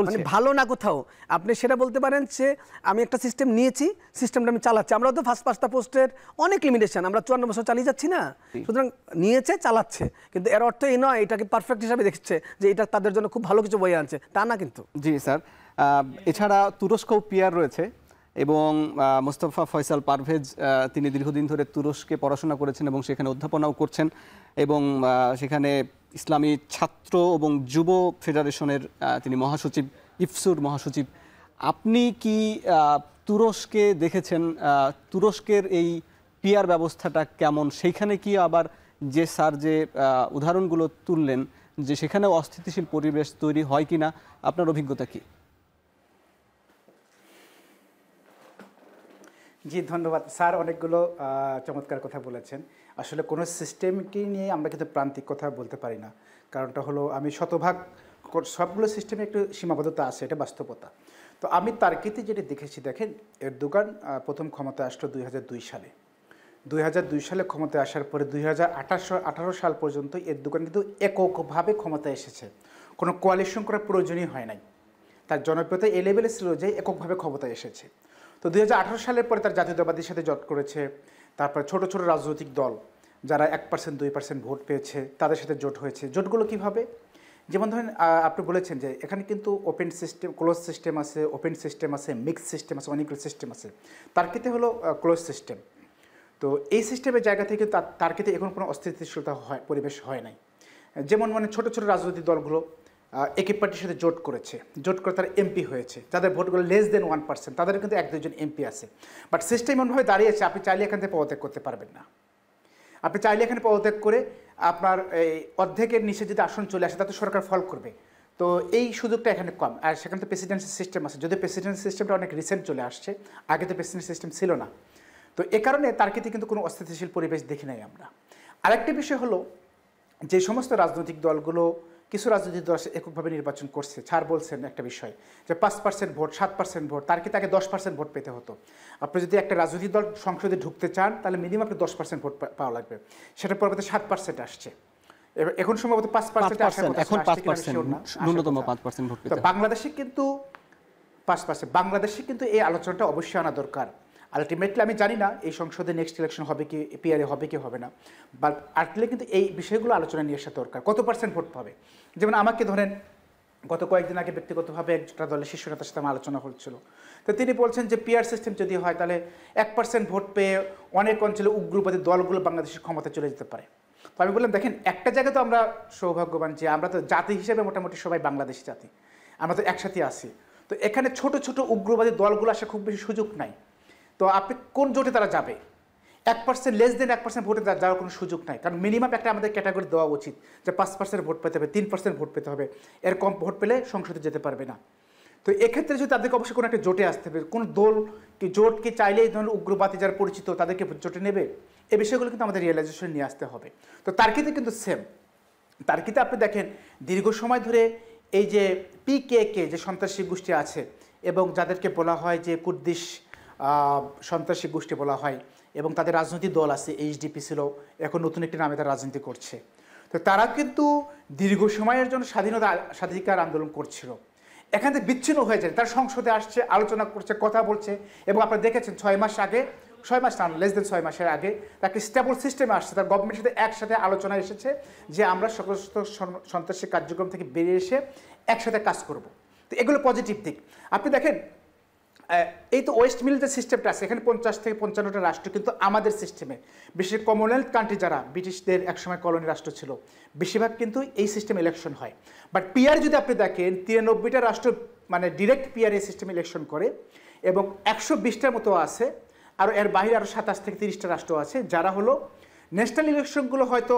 মানে ভালো না কোথাও। আপনি সেটা বলতে পারেন যে আমি একটা সিস্টেম নিয়েছি, সিস্টেমটা আমি চালাচ্ছি। আমরা তো ফার্স্ট 5টা পোস্টের অনেক লিমিটেশন, আমরা 54 বছর চালিয়ে যাচ্ছি না, সুতরাং নিয়েছে, চালাচ্ছে, কিন্তু এর অর্থ এই নয় এটাকে পারফেক্ট হিসাবে দেখছে যে এটা তাদের জন্য খুব ভালো কিছু বয়ে আনছে, তা না কিন্তু। জি স্যার, এছাড়া তুরস্কও পিআর রয়েছে, এবং মোস্তফা ফয়সাল পারভেজ তিনি দীর্ঘদিন ধরে তুরস্কে পড়াশোনা করেছেন এবং সেখানে অধ্যাপনাও করছেন, এবং সেখানে ইসলামী ছাত্র এবং যুব ফেডারেশনের তিনি মহাসচিব, ইফসুর মহাসচিব। আপনি কি তুরস্কে দেখেছেন তুরস্কের এই পিআর ব্যবস্থাটা কেমন, সেইখানে কি আবার যে স্যার যে উদাহরণগুলো তুললেন যে সেখানেও অস্থিতিশীল পরিবেশ তৈরি হয় কিনা, আপনার অভিজ্ঞতা কি? জি, ধন্যবাদ স্যার, অনেকগুলো চমৎকার কথা বলেছেন। আসলে কোনো সিস্টেমকে নিয়ে আমরা কিন্তু প্রান্তিক কথা বলতে পারি না। কারণটা হলো আমি শতভাগ সবগুলো সিস্টেমে একটু সীমাবদ্ধতা আছে, এটা বাস্তবতা। তো আমি তার্কিতে যেটা দেখেছি, দেখেন এরদোগান প্রথম ক্ষমতায় আসলো 2002 সালে। 2002 সালে ক্ষমতায় আসার পরে 2018 সাল পর্যন্ত এরদোগান কিন্তু এককভাবে ক্ষমতায় এসেছে, কোনো কোয়ালিশন করার প্রয়োজনই হয় নাই। তার জনপ্রিয়তা এই লেভেলে ছিল যে এককভাবে ক্ষমতায় এসেছে। তো 2018 সালের পরে তার জাতীয়তাবাদীর সাথে জোট করেছে। তারপর ছোট ছোট রাজনৈতিক দল যারা 1% 2% ভোট পেয়েছে তাদের সাথে জোট হয়েছে। জোটগুলো কিভাবে? যেমন ধরেন আপনি বলেছেন যে এখানে কিন্তু ওপেন সিস্টেম, ক্লোজ সিস্টেম আছে, ওপেন সিস্টেম আছে, মিক্স সিস্টেম আছে, অনেকগুলো সিস্টেম আছে। তার্কিতে হলো ক্লোজ সিস্টেম। তো এই সিস্টেমের জায়গা থেকে তার্কিতে এখন কোনো অস্থিতিশীলতা পরিবেশ হয় নাই। যেমন মানে ছোট ছোট রাজনৈতিক দলগুলো একই পার্টির সাথে জোট করেছে, জোট করে তারা এমপি হয়েছে, যাদের ভোটগুলো লেস দেন 1%, তাদের কিন্তু 1-2 জন এমপি আছে। বাট সিস্টেম এমনভাবে দাঁড়িয়েছে আপনি চাইলে এখান থেকে পদত্যাগ করতে পারবেন না। আপনি চাইলে এখানে পদত্যাগ করে আপনার এই অর্ধেকের নিচে যদি আসন চলে আসে তাতে সরকার ফল করবে। তো এই সুযোগটা এখানে কম। আর সেখানে তো প্রেসিডেন্সি সিস্টেম আছে, যদি প্রেসিডেন্সি সিস্টেমটা অনেক রিসেন্ট চলে আসছে, আগে তো প্রেসিডেন্সি সিস্টেম ছিল না। তো এ কারণে তার্কিতে কিন্তু কোনো অস্থিতিশীল পরিবেশ দেখি নাই আমরা। আরেকটি বিষয় হলো যে সমস্ত রাজনৈতিক দলগুলো, কিছু রাজনৈতিক দল এককভাবে নির্বাচন করছে, ছাড় বলছেন একটা বিষয় যে 5% ভোট, 7% ভোট, তার কি তাকে 10% ভোট পেতে হতো। আপনি যদি একটা রাজনৈতিক দল সংসদে ঢুকতে চান তাহলে মিনিমাম আপনি 10% ভোট পাওয়া লাগবে, সেটা পরবর্তী 7% আসছে, এখন সম্ভবত 5% এখন 5%, ন্যূনতম 5% ভোট পেতে। তো বাংলাদেশে কিন্তু 5%, বাংলাদেশে কিন্তু এই আলোচনাটা অবশ্যই আনা দরকার। আলটিমেটলি আমি জানি না এই সংসদে নেক্সট ইলেকশন হবে কি, পিআরএ হবে কি হবে না, বাট আলটিমেটলি কিন্তু এই বিষয়গুলো আলোচনা নিয়ে আসা দরকার। কত পার্সেন্ট ভোট পাবে? যেমন আমাকে ধরেন গত কয়েকদিন আগে ব্যক্তিগতভাবে একটা দলের শীর্ষ নেতার সাথে আমার আলোচনা হচ্ছিল। তো তিনি বলছেন যে পিআর সিস্টেম যদি হয় তাহলে 1% ভোট পেয়ে অনেক অঞ্চলে উগ্রবাদী দলগুলো বাংলাদেশের ক্ষমতা চলে যেতে পারে। তো আমি বললাম দেখেন, একটা জায়গায় তো আমরা সৌভাগ্যবান যে আমরা তো জাতি হিসেবে মোটামুটি সবাই বাংলাদেশি জাতি, আমরা তো একসাথে আছি। তো এখানে ছোট ছোট উগ্রবাদী দলগুলো আসা খুব বেশি সুযোগ নাই। তো আপনি কোন জোটে তারা যাবে? 1% লেস দেন 1% ভোটে যাওয়ার কোনো সুযোগ নাই। কারণ মিনিমাম একটা আমাদের ক্যাটাগরি দেওয়া উচিত যে 5% ভোট পেতে হবে, 3% ভোট পেতে হবে, এর কম ভোট পেলে সংসদে যেতে পারবে না। তো এক্ষেত্রে যদি তাদেরকে অবশ্যই কোনো একটা জোটে আসতে হবে, কোনো দল কি জোট কি চাইলে এই ধরনের উগ্রবাদী যারা পরিচিত তাদেরকে জোটে নেবে, এই বিষয়গুলো কিন্তু আমাদের রিয়েলাইজেশন নিয়ে আসতে হবে। তো তার্কিতে কিন্তু সেম। তার্কিতে আপনি দেখেন দীর্ঘ সময় ধরে এই যে পিকেকে যে সন্ত্রাসী গোষ্ঠী আছে এবং যাদেরকে বলা হয় যে কুর্দিশ সন্ত্রাসী গোষ্ঠী বলা হয়, এবং তাদের রাজনৈতিক দল আছে, এইচডিপি ছিল, এখন নতুন একটি নামে তারা রাজনীতি করছে। তো তারা কিন্তু দীর্ঘ সময়ের জন্য স্বাধিকার আন্দোলন করছিল, এখান থেকে বিচ্ছিন্ন হয়ে যায়। তারা সংসদে আসছে, আলোচনা করছে, কথা বলছে, এবং আপনারা দেখেছেন 6 মাস আগে, 6 মাস না, লেস দেন 6 মাসের আগে তাকে স্টেবল সিস্টেমে আসছে, তার গভর্নমেন্টের সাথে একসাথে আলোচনা এসেছে যে আমরা সমস্ত সন্ত্রাসী কার্যক্রম থেকে বেরিয়ে এসে একসাথে কাজ করব। তো এগুলো পজিটিভ দিক। আপনি দেখেন এই তো ওয়েস্ট মিল যে সিস্টেমটা আছে, এখানে 50 থেকে 55টা রাষ্ট্র কিন্তু আমাদের সিস্টেমে, বিশেষ কমনওয়েলথ কান্ট্রি যারা ব্রিটিশদের একসময় কলোনি রাষ্ট্র ছিল, বেশিরভাগ কিন্তু এই সিস্টেম ইলেকশন হয়। বাট পিআর যদি আপনি দেখেন 93টা রাষ্ট্র মানে ডিরেক্ট পিআর এই সিস্টেম ইলেকশন করে, এবং 120টার মতো আছে, আর এর বাইরে আরও 27 থেকে 30টা রাষ্ট্র আছে যারা হলো ন্যাশনাল ইলেকশনগুলো হয়তো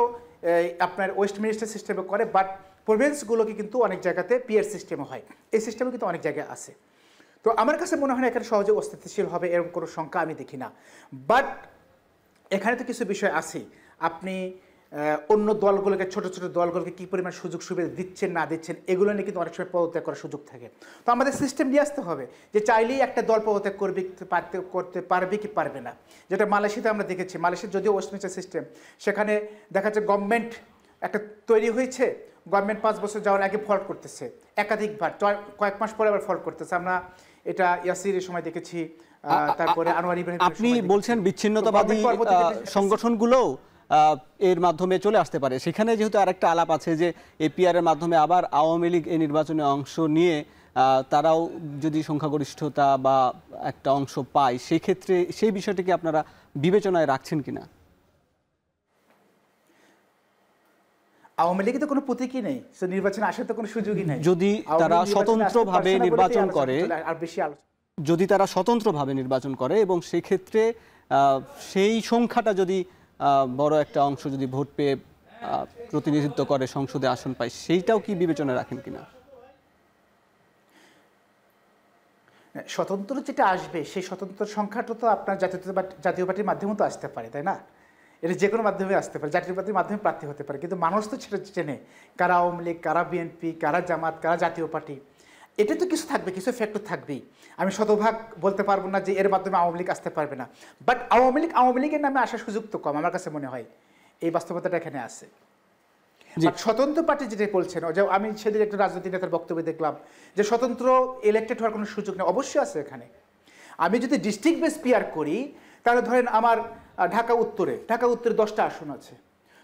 আপনার ওয়েস্ট মিনিস্টার সিস্টেমে করে, বাট প্রভিন্সগুলোকে কিন্তু অনেক জায়গাতে পিআর সিস্টেমে হয়। এই সিস্টেমে কিন্তু অনেক জায়গায় আছে। তো আমার কাছে মনে হয় না এখানে সহজে অস্থিতিশীল হবে এরকম কোনো সংখ্যা আমি দেখি না। বাট এখানে তো কিছু বিষয় আছে, আপনি অন্য দলগুলোকে, ছোট ছোট দলগুলোকে কী পরিমাণ সুযোগ সুবিধা দিচ্ছেন না দিচ্ছেন, এগুলো নিয়ে কিন্তু অনেক সময় পদত্যাগ করার সুযোগ থাকে। তো আমাদের সিস্টেম নিয়ে আসতে হবে যে চাইলেই একটা দল পদত্যাগ করতে পারবে কি পারবে না, যেটা মালয়েশিয়াতে আমরা দেখেছি। মালয়েশিয়ার যদিও ওয়েস্টমিনিস্টার সিস্টেম, সেখানে দেখা যাচ্ছে গভর্নমেন্ট একটা তৈরি হয়েছে, গভর্নমেন্ট 5 বছর যাওয়ার আগে ফল্ট করতেছে, একাধিকবার, কয়েক মাস পরে আবার ফল্ট করতেছে। আমরা এটা ইয়াসিরের সময় দেখেছি, তারপরে আনোয়ার ইব্রাহিম। আপনি বলছেন বিচ্ছিন্নতাবাদী সংগঠনগুলো এর মাধ্যমে চলে আসতে পারে, সেখানে যেহেতু আরেকটা আলাপ আছে যে এপিআর এর মাধ্যমে আবার আওয়ামী লীগ এই নির্বাচনে অংশ নিয়ে তারাও যদি সংখ্যাগরিষ্ঠতা বা একটা অংশ পায়, সেই ক্ষেত্রে সেই বিষয়টিকে আপনারা বিবেচনায় রাখছেন কিনা? আওয়ামী লীগের তো কোনো প্রতীকই নেই, নির্বাচনে আসার তো কোনো সুযোগই নেই। যদি তারা স্বতন্ত্রভাবে নির্বাচন করে, আর বেশি আলোচনা, যদি তারা স্বতন্ত্রভাবে নির্বাচন করে এবং সেই ক্ষেত্রে সেই সংখ্যাটা যদি বড় একটা অংশ যদি ভোট পেয়ে প্রতিনিধিত্ব করে সংসদে আসন পায়, সেইটাও কি বিবেচনায় রাখেন কিনা? স্বতন্ত্র যেটা আসবে সেই স্বতন্ত্র সংখ্যাটা তো আপনার জাতীয় পার্টির মাধ্যমেও তো আসতে পারে, তাই না? এটা যে কোনো মাধ্যমে আসতে পারে, জাতীয় পার্টির মাধ্যমে প্রার্থী হতে পারে, কিন্তু মানুষ তো সেটা চেনে কারা আওয়ামী লীগ, কারা বিএনপি, কারা জামাত, কারা জাতীয় পার্টি। এটা তো কিছু থাকবে, কিছু ফ্যাক্টর থাকবেই। আমি শতভাগ বলতে পারবো না যে এর মাধ্যমে আওয়ামী লীগ আসতে পারবে না, বাট আওয়ামী লীগের নামে আসার সুযোগ তো কম আমার কাছে মনে হয়। এই বাস্তবতাটা এখানে আছে। স্বতন্ত্র পার্টি যেটা বলছেন, যে আমি সেদিন একটা রাজনৈতিক নেতার বক্তব্য দেখলাম যে স্বতন্ত্র ইলেক্টেড হওয়ার কোনো সুযোগ নেই। অবশ্যই আছে এখানে। আমি যদি ডিস্ট্রিক্ট বেস পিআর করি, তাহলে ধরেন আমার ঢাকা উত্তরে 10টা আসন আছে।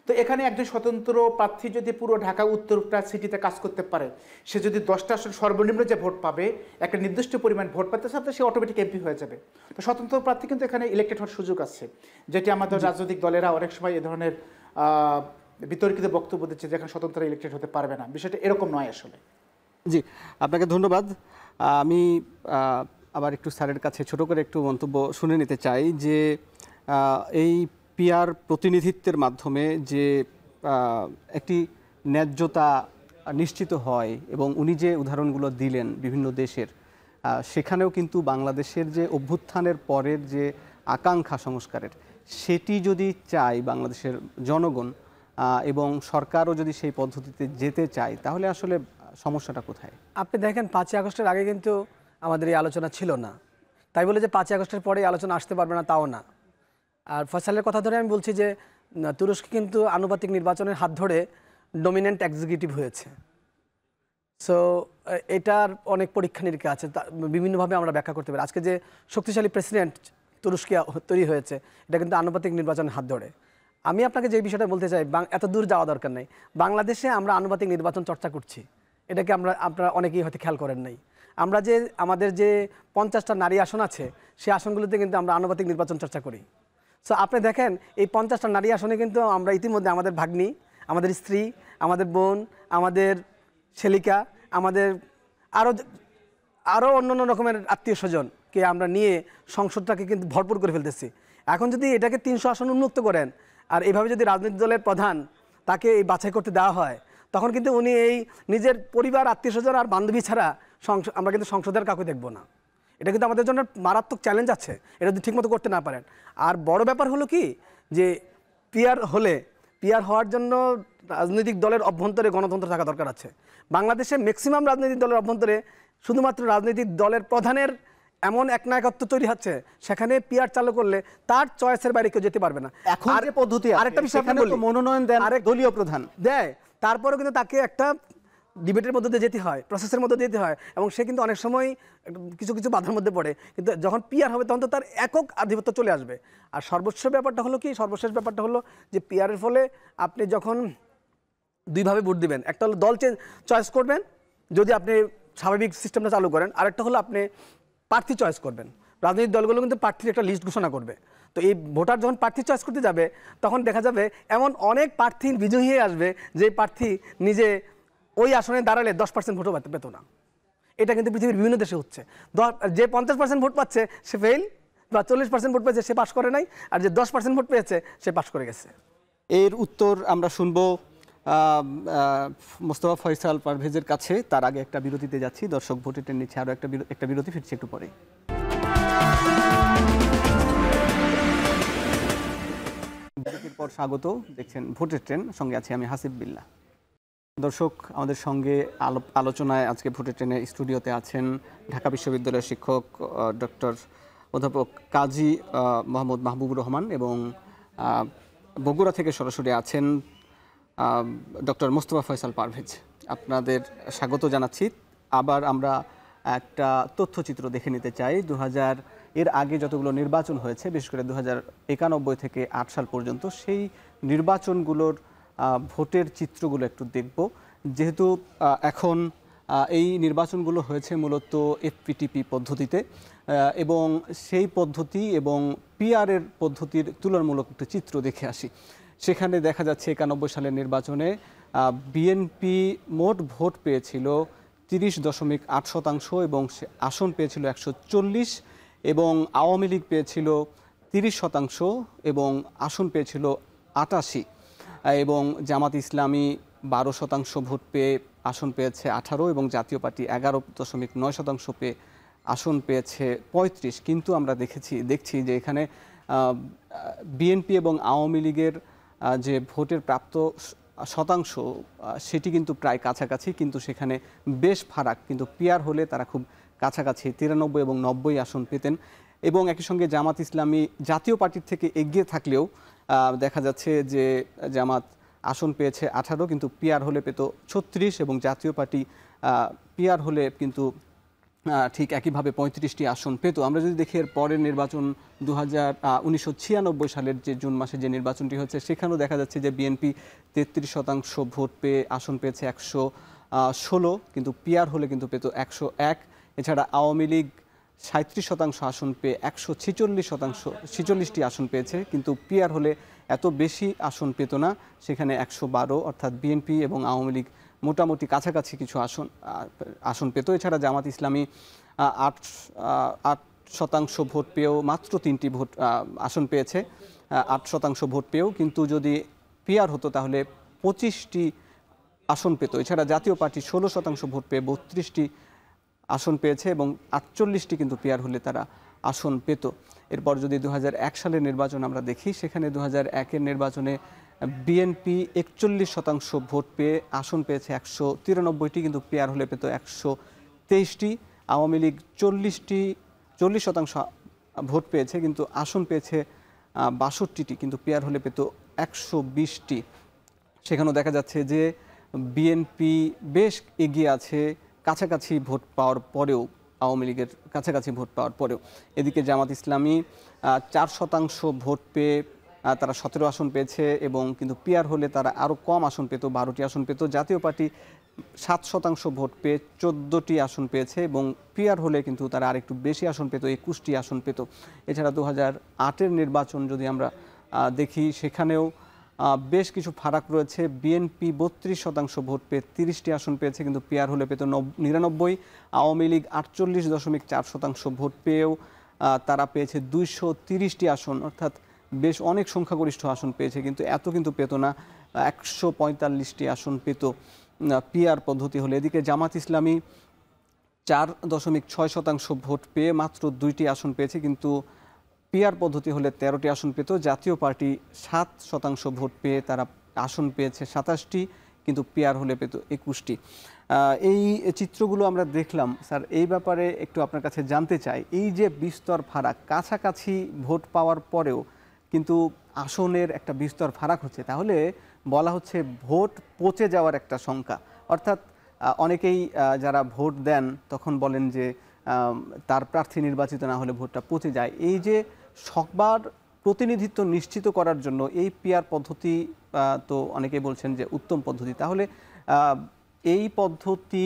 তো এখানে একজন স্বতন্ত্র প্রার্থী যদি পুরো ঢাকা উত্তরটা সিটিতে কাজ করতে পারে, সে যদি 10টা আসন সর্বনিম্ন যে ভোট পাবে, একটা নির্দিষ্ট পরিমাণ ভোট পাতে সাথে সে অটোমেটিক এমপি হয়ে যাবে। তো স্বতন্ত্র প্রার্থী কিন্তু এখানে ইলেক্টেড হওয়ার সুযোগ আছে, যেটি আমাদের রাজনৈতিক দলেরা অনেক সময় এ ধরনের বিতর্কিত বক্তব্য দিচ্ছে যেখানে স্বতন্ত্র ইলেক্টেড হতে পারবে না। বিষয়টা এরকম নয় আসলে। জি, আপনাকে ধন্যবাদ। আমি আবার একটু স্যারের কাছে ছোট করে একটু মন্তব্য শুনে নিতে চাই যে এই পিআর প্রতিনিধিত্বের মাধ্যমে যে একটি ন্যায্যতা নিশ্চিত হয় এবং উনি যে উদাহরণগুলো দিলেন বিভিন্ন দেশের, সেখানেও কিন্তু বাংলাদেশের যে অভ্যুত্থানের পরের যে আকাঙ্ক্ষা সংস্কারের, সেটি যদি চাই বাংলাদেশের জনগণ এবং সরকারও যদি সেই পদ্ধতিতে যেতে চায়, তাহলে আসলে সমস্যাটা কোথায়? আপনি দেখেন 5ই আগস্টের আগে কিন্তু আমাদের এই আলোচনা ছিল না, তাই বলে যে 5ই আগস্টের পরে আলোচনা আসতে পারবে না তাও না। আর ফয়সালের কথা ধরে আমি বলছি যে তুরস্ক কিন্তু আনুপাতিক নির্বাচনের হাত ধরে ডমিনেন্ট এক্সিকিউটিভ হয়েছে। সো এটার অনেক পরীক্ষা নিরীক্ষা আছে, বিভিন্নভাবে আমরা ব্যাখ্যা করতে পারি। আজকে যে শক্তিশালী প্রেসিডেন্ট তুরস্কে তৈরি হয়েছে, এটা কিন্তু আনুপাতিক নির্বাচনের হাত ধরে। আমি আপনাকে যে বিষয়টা বলতে চাই, এত দূর যাওয়া দরকার নেই। বাংলাদেশে আমরা আনুপাতিক নির্বাচন চর্চা করছি, এটাকে আপনারা অনেকেই হয়তো খেয়াল করেন নাই। আমরা যে আমাদের যে 50টা নারী আসন আছে, সেই আসনগুলোতে কিন্তু আমরা আনুপাতিক নির্বাচন চর্চা করি। সো আপনি দেখেন এই 50টা নারী আসনে কিন্তু আমরা ইতিমধ্যে আমাদের ভাগ্নি, আমাদের স্ত্রী, আমাদের বোন, আমাদের ছেলিকা, আমাদের আরও অন্যান্য রকমের আত্মীয় স্বজনকে আমরা নিয়ে সংসদটাকে কিন্তু ভরপুর করে ফেলতেছি। এখন যদি এটাকে 300 আসন উন্মুক্ত করেন আর এইভাবে যদি রাজনৈতিক দলের প্রধান তাকে এই বাছাই করতে দেওয়া হয়, তখন কিন্তু উনি এই নিজের পরিবার, আত্মীয় স্বজন আর বান্ধবী ছাড়া আমরা কিন্তু সংসদের কাউকে দেখব না। এটা কিন্তু আমাদের জন্য মারাত্মক চ্যালেঞ্জ আছে, এটা যদি ঠিকমতো করতে না পারেন। আর বড় ব্যাপার হলো কি, যে পিআর হওয়ার জন্য রাজনৈতিক দলের অভ্যন্তরে গণতন্ত্র থাকা দরকার আছে। বাংলাদেশে ম্যাক্সিমাম রাজনৈতিক দলের অভ্যন্তরে শুধুমাত্র রাজনৈতিক দলের প্রধানের এমন একনায়কত্ব তৈরি হচ্ছে, সেখানে পিআর চালু করলে তার চয়েসের বাইরে কেউ যেতে পারবে না। এখন যে পদ্ধতি, আরেকটা বিষয় মনোনয়ন দেন দলীয় প্রধান দেয়, তারপরেও কিন্তু তাকে একটা ডিবেটের মধ্যে দিয়ে যেতে হয়, প্রসেসের মধ্যে যেতে হয়, এবং সে কিন্তু অনেক সময় কিছু কিছু বাধার মধ্যে পড়ে। কিন্তু যখন পিআর হবে তখন তো তার একক আধিপত্য চলে আসবে। আর সর্বশেষ ব্যাপারটা হলো যে পিআরের ফলে আপনি যখন দুইভাবে ভোট দিবেন, একটা হলো দল চয়েস করবেন যদি আপনি স্বাভাবিক সিস্টেমটা চালু করেন, আরেকটা হলো আপনি প্রার্থী চয়েস করবেন। রাজনৈতিক দলগুলো কিন্তু প্রার্থীর একটা লিস্ট ঘোষণা করবে। তো এই ভোটার যখন প্রার্থী চয়েস করতে যাবে, তখন দেখা যাবে এমন অনেক প্রার্থী বিজয়ী হয়ে আসবে যে প্রার্থী নিজে ওই আসনে দাঁড়ালে 10% ভোটও পেত না। এটা কিন্তু পৃথিবীর বিভিন্ন দেশে হচ্ছে। যে 50% ভোট পাচ্ছে সে ফেল, বা 40% ভোট পেয়েছে সে পাশ করে নাই, আর যে 10% ভোট পেয়েছে সে পাশ করে গেছে। এর উত্তর আমরা শুনবো মোস্তফা ফয়সাল পারভেজের কাছে। তার আগে একটা বিরতিতে যাচ্ছি। দর্শক ভোটের নিচ্ছে আরও একটা বিরতি, ফিরছি একটু পরে। বিরতির পর স্বাগত, দেখছেন ভোটের ট্রেন, সঙ্গে আছি আমি হাসিব বিল্লাহ। দর্শক, আমাদের সঙ্গে আলোচনায় আজকে ভোটের ট্রেনের স্টুডিওতে আছেন ঢাকা বিশ্ববিদ্যালয়ের শিক্ষক ডক্টর অধ্যাপক কাজী মোহাম্মদ মাহবুবুর রহমান, এবং বগুড়া থেকে সরাসরি আছেন ডক্টর মোস্তফা ফয়সাল পারভেজ। আপনাদের স্বাগত জানাচ্ছি। আবার আমরা একটা তথ্যচিত্র দেখে নিতে চাই। 2000 এর আগে যতগুলো নির্বাচন হয়েছে, বিশেষ করে 1991 থেকে 8 সাল পর্যন্ত, সেই নির্বাচনগুলোর ভোটের চিত্রগুলো একটু দেখব। যেহেতু এখন এই নির্বাচনগুলো হয়েছে মূলত এফপিটিপি পদ্ধতিতে, এবং সেই পদ্ধতি এবং পিআরের পদ্ধতির তুলনামূলক একটু চিত্র দেখে আসি। সেখানে দেখা যাচ্ছে 91 সালের নির্বাচনে বিএনপি মোট ভোট পেয়েছিল 30.8% এবং আসন পেয়েছিল 140, এবং আওয়ামী লীগ পেয়েছিল 30% এবং আসন পেয়েছিল 88, এবং জামাত ইসলামী 12% ভোট পেয়ে আসন পেয়েছে 18 এবং জাতীয় পার্টি 11.9% পেয়ে আসন পেয়েছে 35। কিন্তু আমরা দেখছি যে এখানে বিএনপি এবং আওয়ামী লীগের যে ভোটের প্রাপ্ত শতাংশ সেটি কিন্তু প্রায় কাছাকাছি, কিন্তু সেখানে বেশ ফারাক। কিন্তু পিয়ার হলে তারা খুব কাছাকাছি 93 এবং 90 আসন পেতেন। এবং একই সঙ্গে জামাত ইসলামী জাতীয় পার্টির থেকে এগিয়ে থাকলেও দেখা যাচ্ছে যে জামাত আসন পেয়েছে 18, কিন্তু পিয়ার হলে পেত 36, এবং জাতীয় পার্টি পিয়ার হলে কিন্তু ঠিক একইভাবে 35টি আসন পেত। আমরা যদি দেখি এর পরের নির্বাচন 1996 সালের যে জুন মাসে যে নির্বাচনটি হচ্ছে, সেখানেও দেখা যাচ্ছে যে বিএনপি 33% ভোট পেয়ে আসন পেয়েছে 116, কিন্তু পিয়ার হলে কিন্তু পেত 101। এছাড়া আওয়ামী লীগ 37% আসন পেয়ে 146টি আসন পেয়েছে, কিন্তু পিয়ার হলে এত বেশি আসন পেত না, সেখানে 112। অর্থাৎ বিএনপি এবং আওয়ামী লীগ মোটামুটি কাছাকাছি কিছু আসন পেত। এছাড়া জামাত ইসলামী 8% ভোট পেয়েও মাত্র 3টি আসন পেয়েছে, 8% ভোট পেয়েও, কিন্তু যদি পিয়ার হতো তাহলে 25টি আসন পেত। এছাড়া জাতীয় পার্টি 16% ভোট পেয়ে 32টি আসন পেয়েছে এবং 48টি কিন্তু পিয়ার হলে তারা আসন পেত। এরপর যদি 2001 সালের নির্বাচন আমরা দেখি, সেখানে 2001-এর নির্বাচনে বিএনপি 41% ভোট পেয়ে আসন পেয়েছে 193টি, কিন্তু পিয়ার হলে পেত 123টি। আওয়ামী লীগ 40% ভোট পেয়েছে, কিন্তু আসন পেয়েছে 62টি, কিন্তু পিয়ার হলে পেত 120টি। সেখানেও দেখা যাচ্ছে যে বিএনপি বেশ এগিয়ে আছে কাছাকাছি ভোট পাওয়ার পরেও, আওয়ামী লীগের কাছাকাছি ভোট পাওয়ার পরেও। এদিকে জামাত ইসলামী 4% ভোট পেয়ে তারা 17 আসন পেয়েছে, এবং কিন্তু পিয়ার হলে তারা আরও কম আসন পেত, 12টি আসন পেত। জাতীয় পার্টি 7% ভোট পেয়ে 14টি আসন পেয়েছে, এবং পিয়ার হলে কিন্তু তারা আরেকটু বেশি আসন পেত, 21টি আসন পেত। এছাড়া 2008-এর নির্বাচন যদি আমরা দেখি, সেখানেও বেশ কিছু ফারাক রয়েছে। বিএনপি 32% ভোট পেয়ে 30টি আসন পেয়েছে, কিন্তু পিয়ার হলে পেত 99। আওয়ামী লীগ 48.4% ভোট পেয়েও তারা পেয়েছে 230টি আসন, অর্থাৎ বেশ অনেক সংখ্যাগরিষ্ঠ আসন পেয়েছে, কিন্তু এত কিন্তু পেত না, 145টি আসন পেত পিয়ার পদ্ধতি হলে। এদিকে জামাত ইসলামী 4.6% ভোট পেয়ে মাত্র 2টি আসন পেয়েছে, কিন্তু পিয়ার পদ্ধতি হলে 13টি আসন পেত। জাতীয় পার্টি 7% ভোট পেয়ে তারা আসন পেয়েছে 27টি, কিন্তু পিয়ার হলে পেত 21টি। এই চিত্রগুলো আমরা দেখলাম। স্যার, এই ব্যাপারে একটু আপনার কাছে জানতে চাই, এই যে বিস্তর ফারাক, কাছাকাছি ভোট পাওয়ার পরেও কিন্তু আসনের একটা বিস্তর ফারাক হচ্ছে, তাহলে বলা হচ্ছে ভোট পচে যাওয়ার একটা শঙ্কা। অর্থাৎ অনেকেই যারা ভোট দেন তখন বলেন যে তার প্রার্থী নির্বাচিত না হলে ভোটটা পচে যায়। এই যে সবার প্রতিনিধিত্ব নিশ্চিত করার জন্য এই পিয়ার পদ্ধতি তো অনেকেই বলছেন যে উত্তম পদ্ধতি, তাহলে এই পদ্ধতি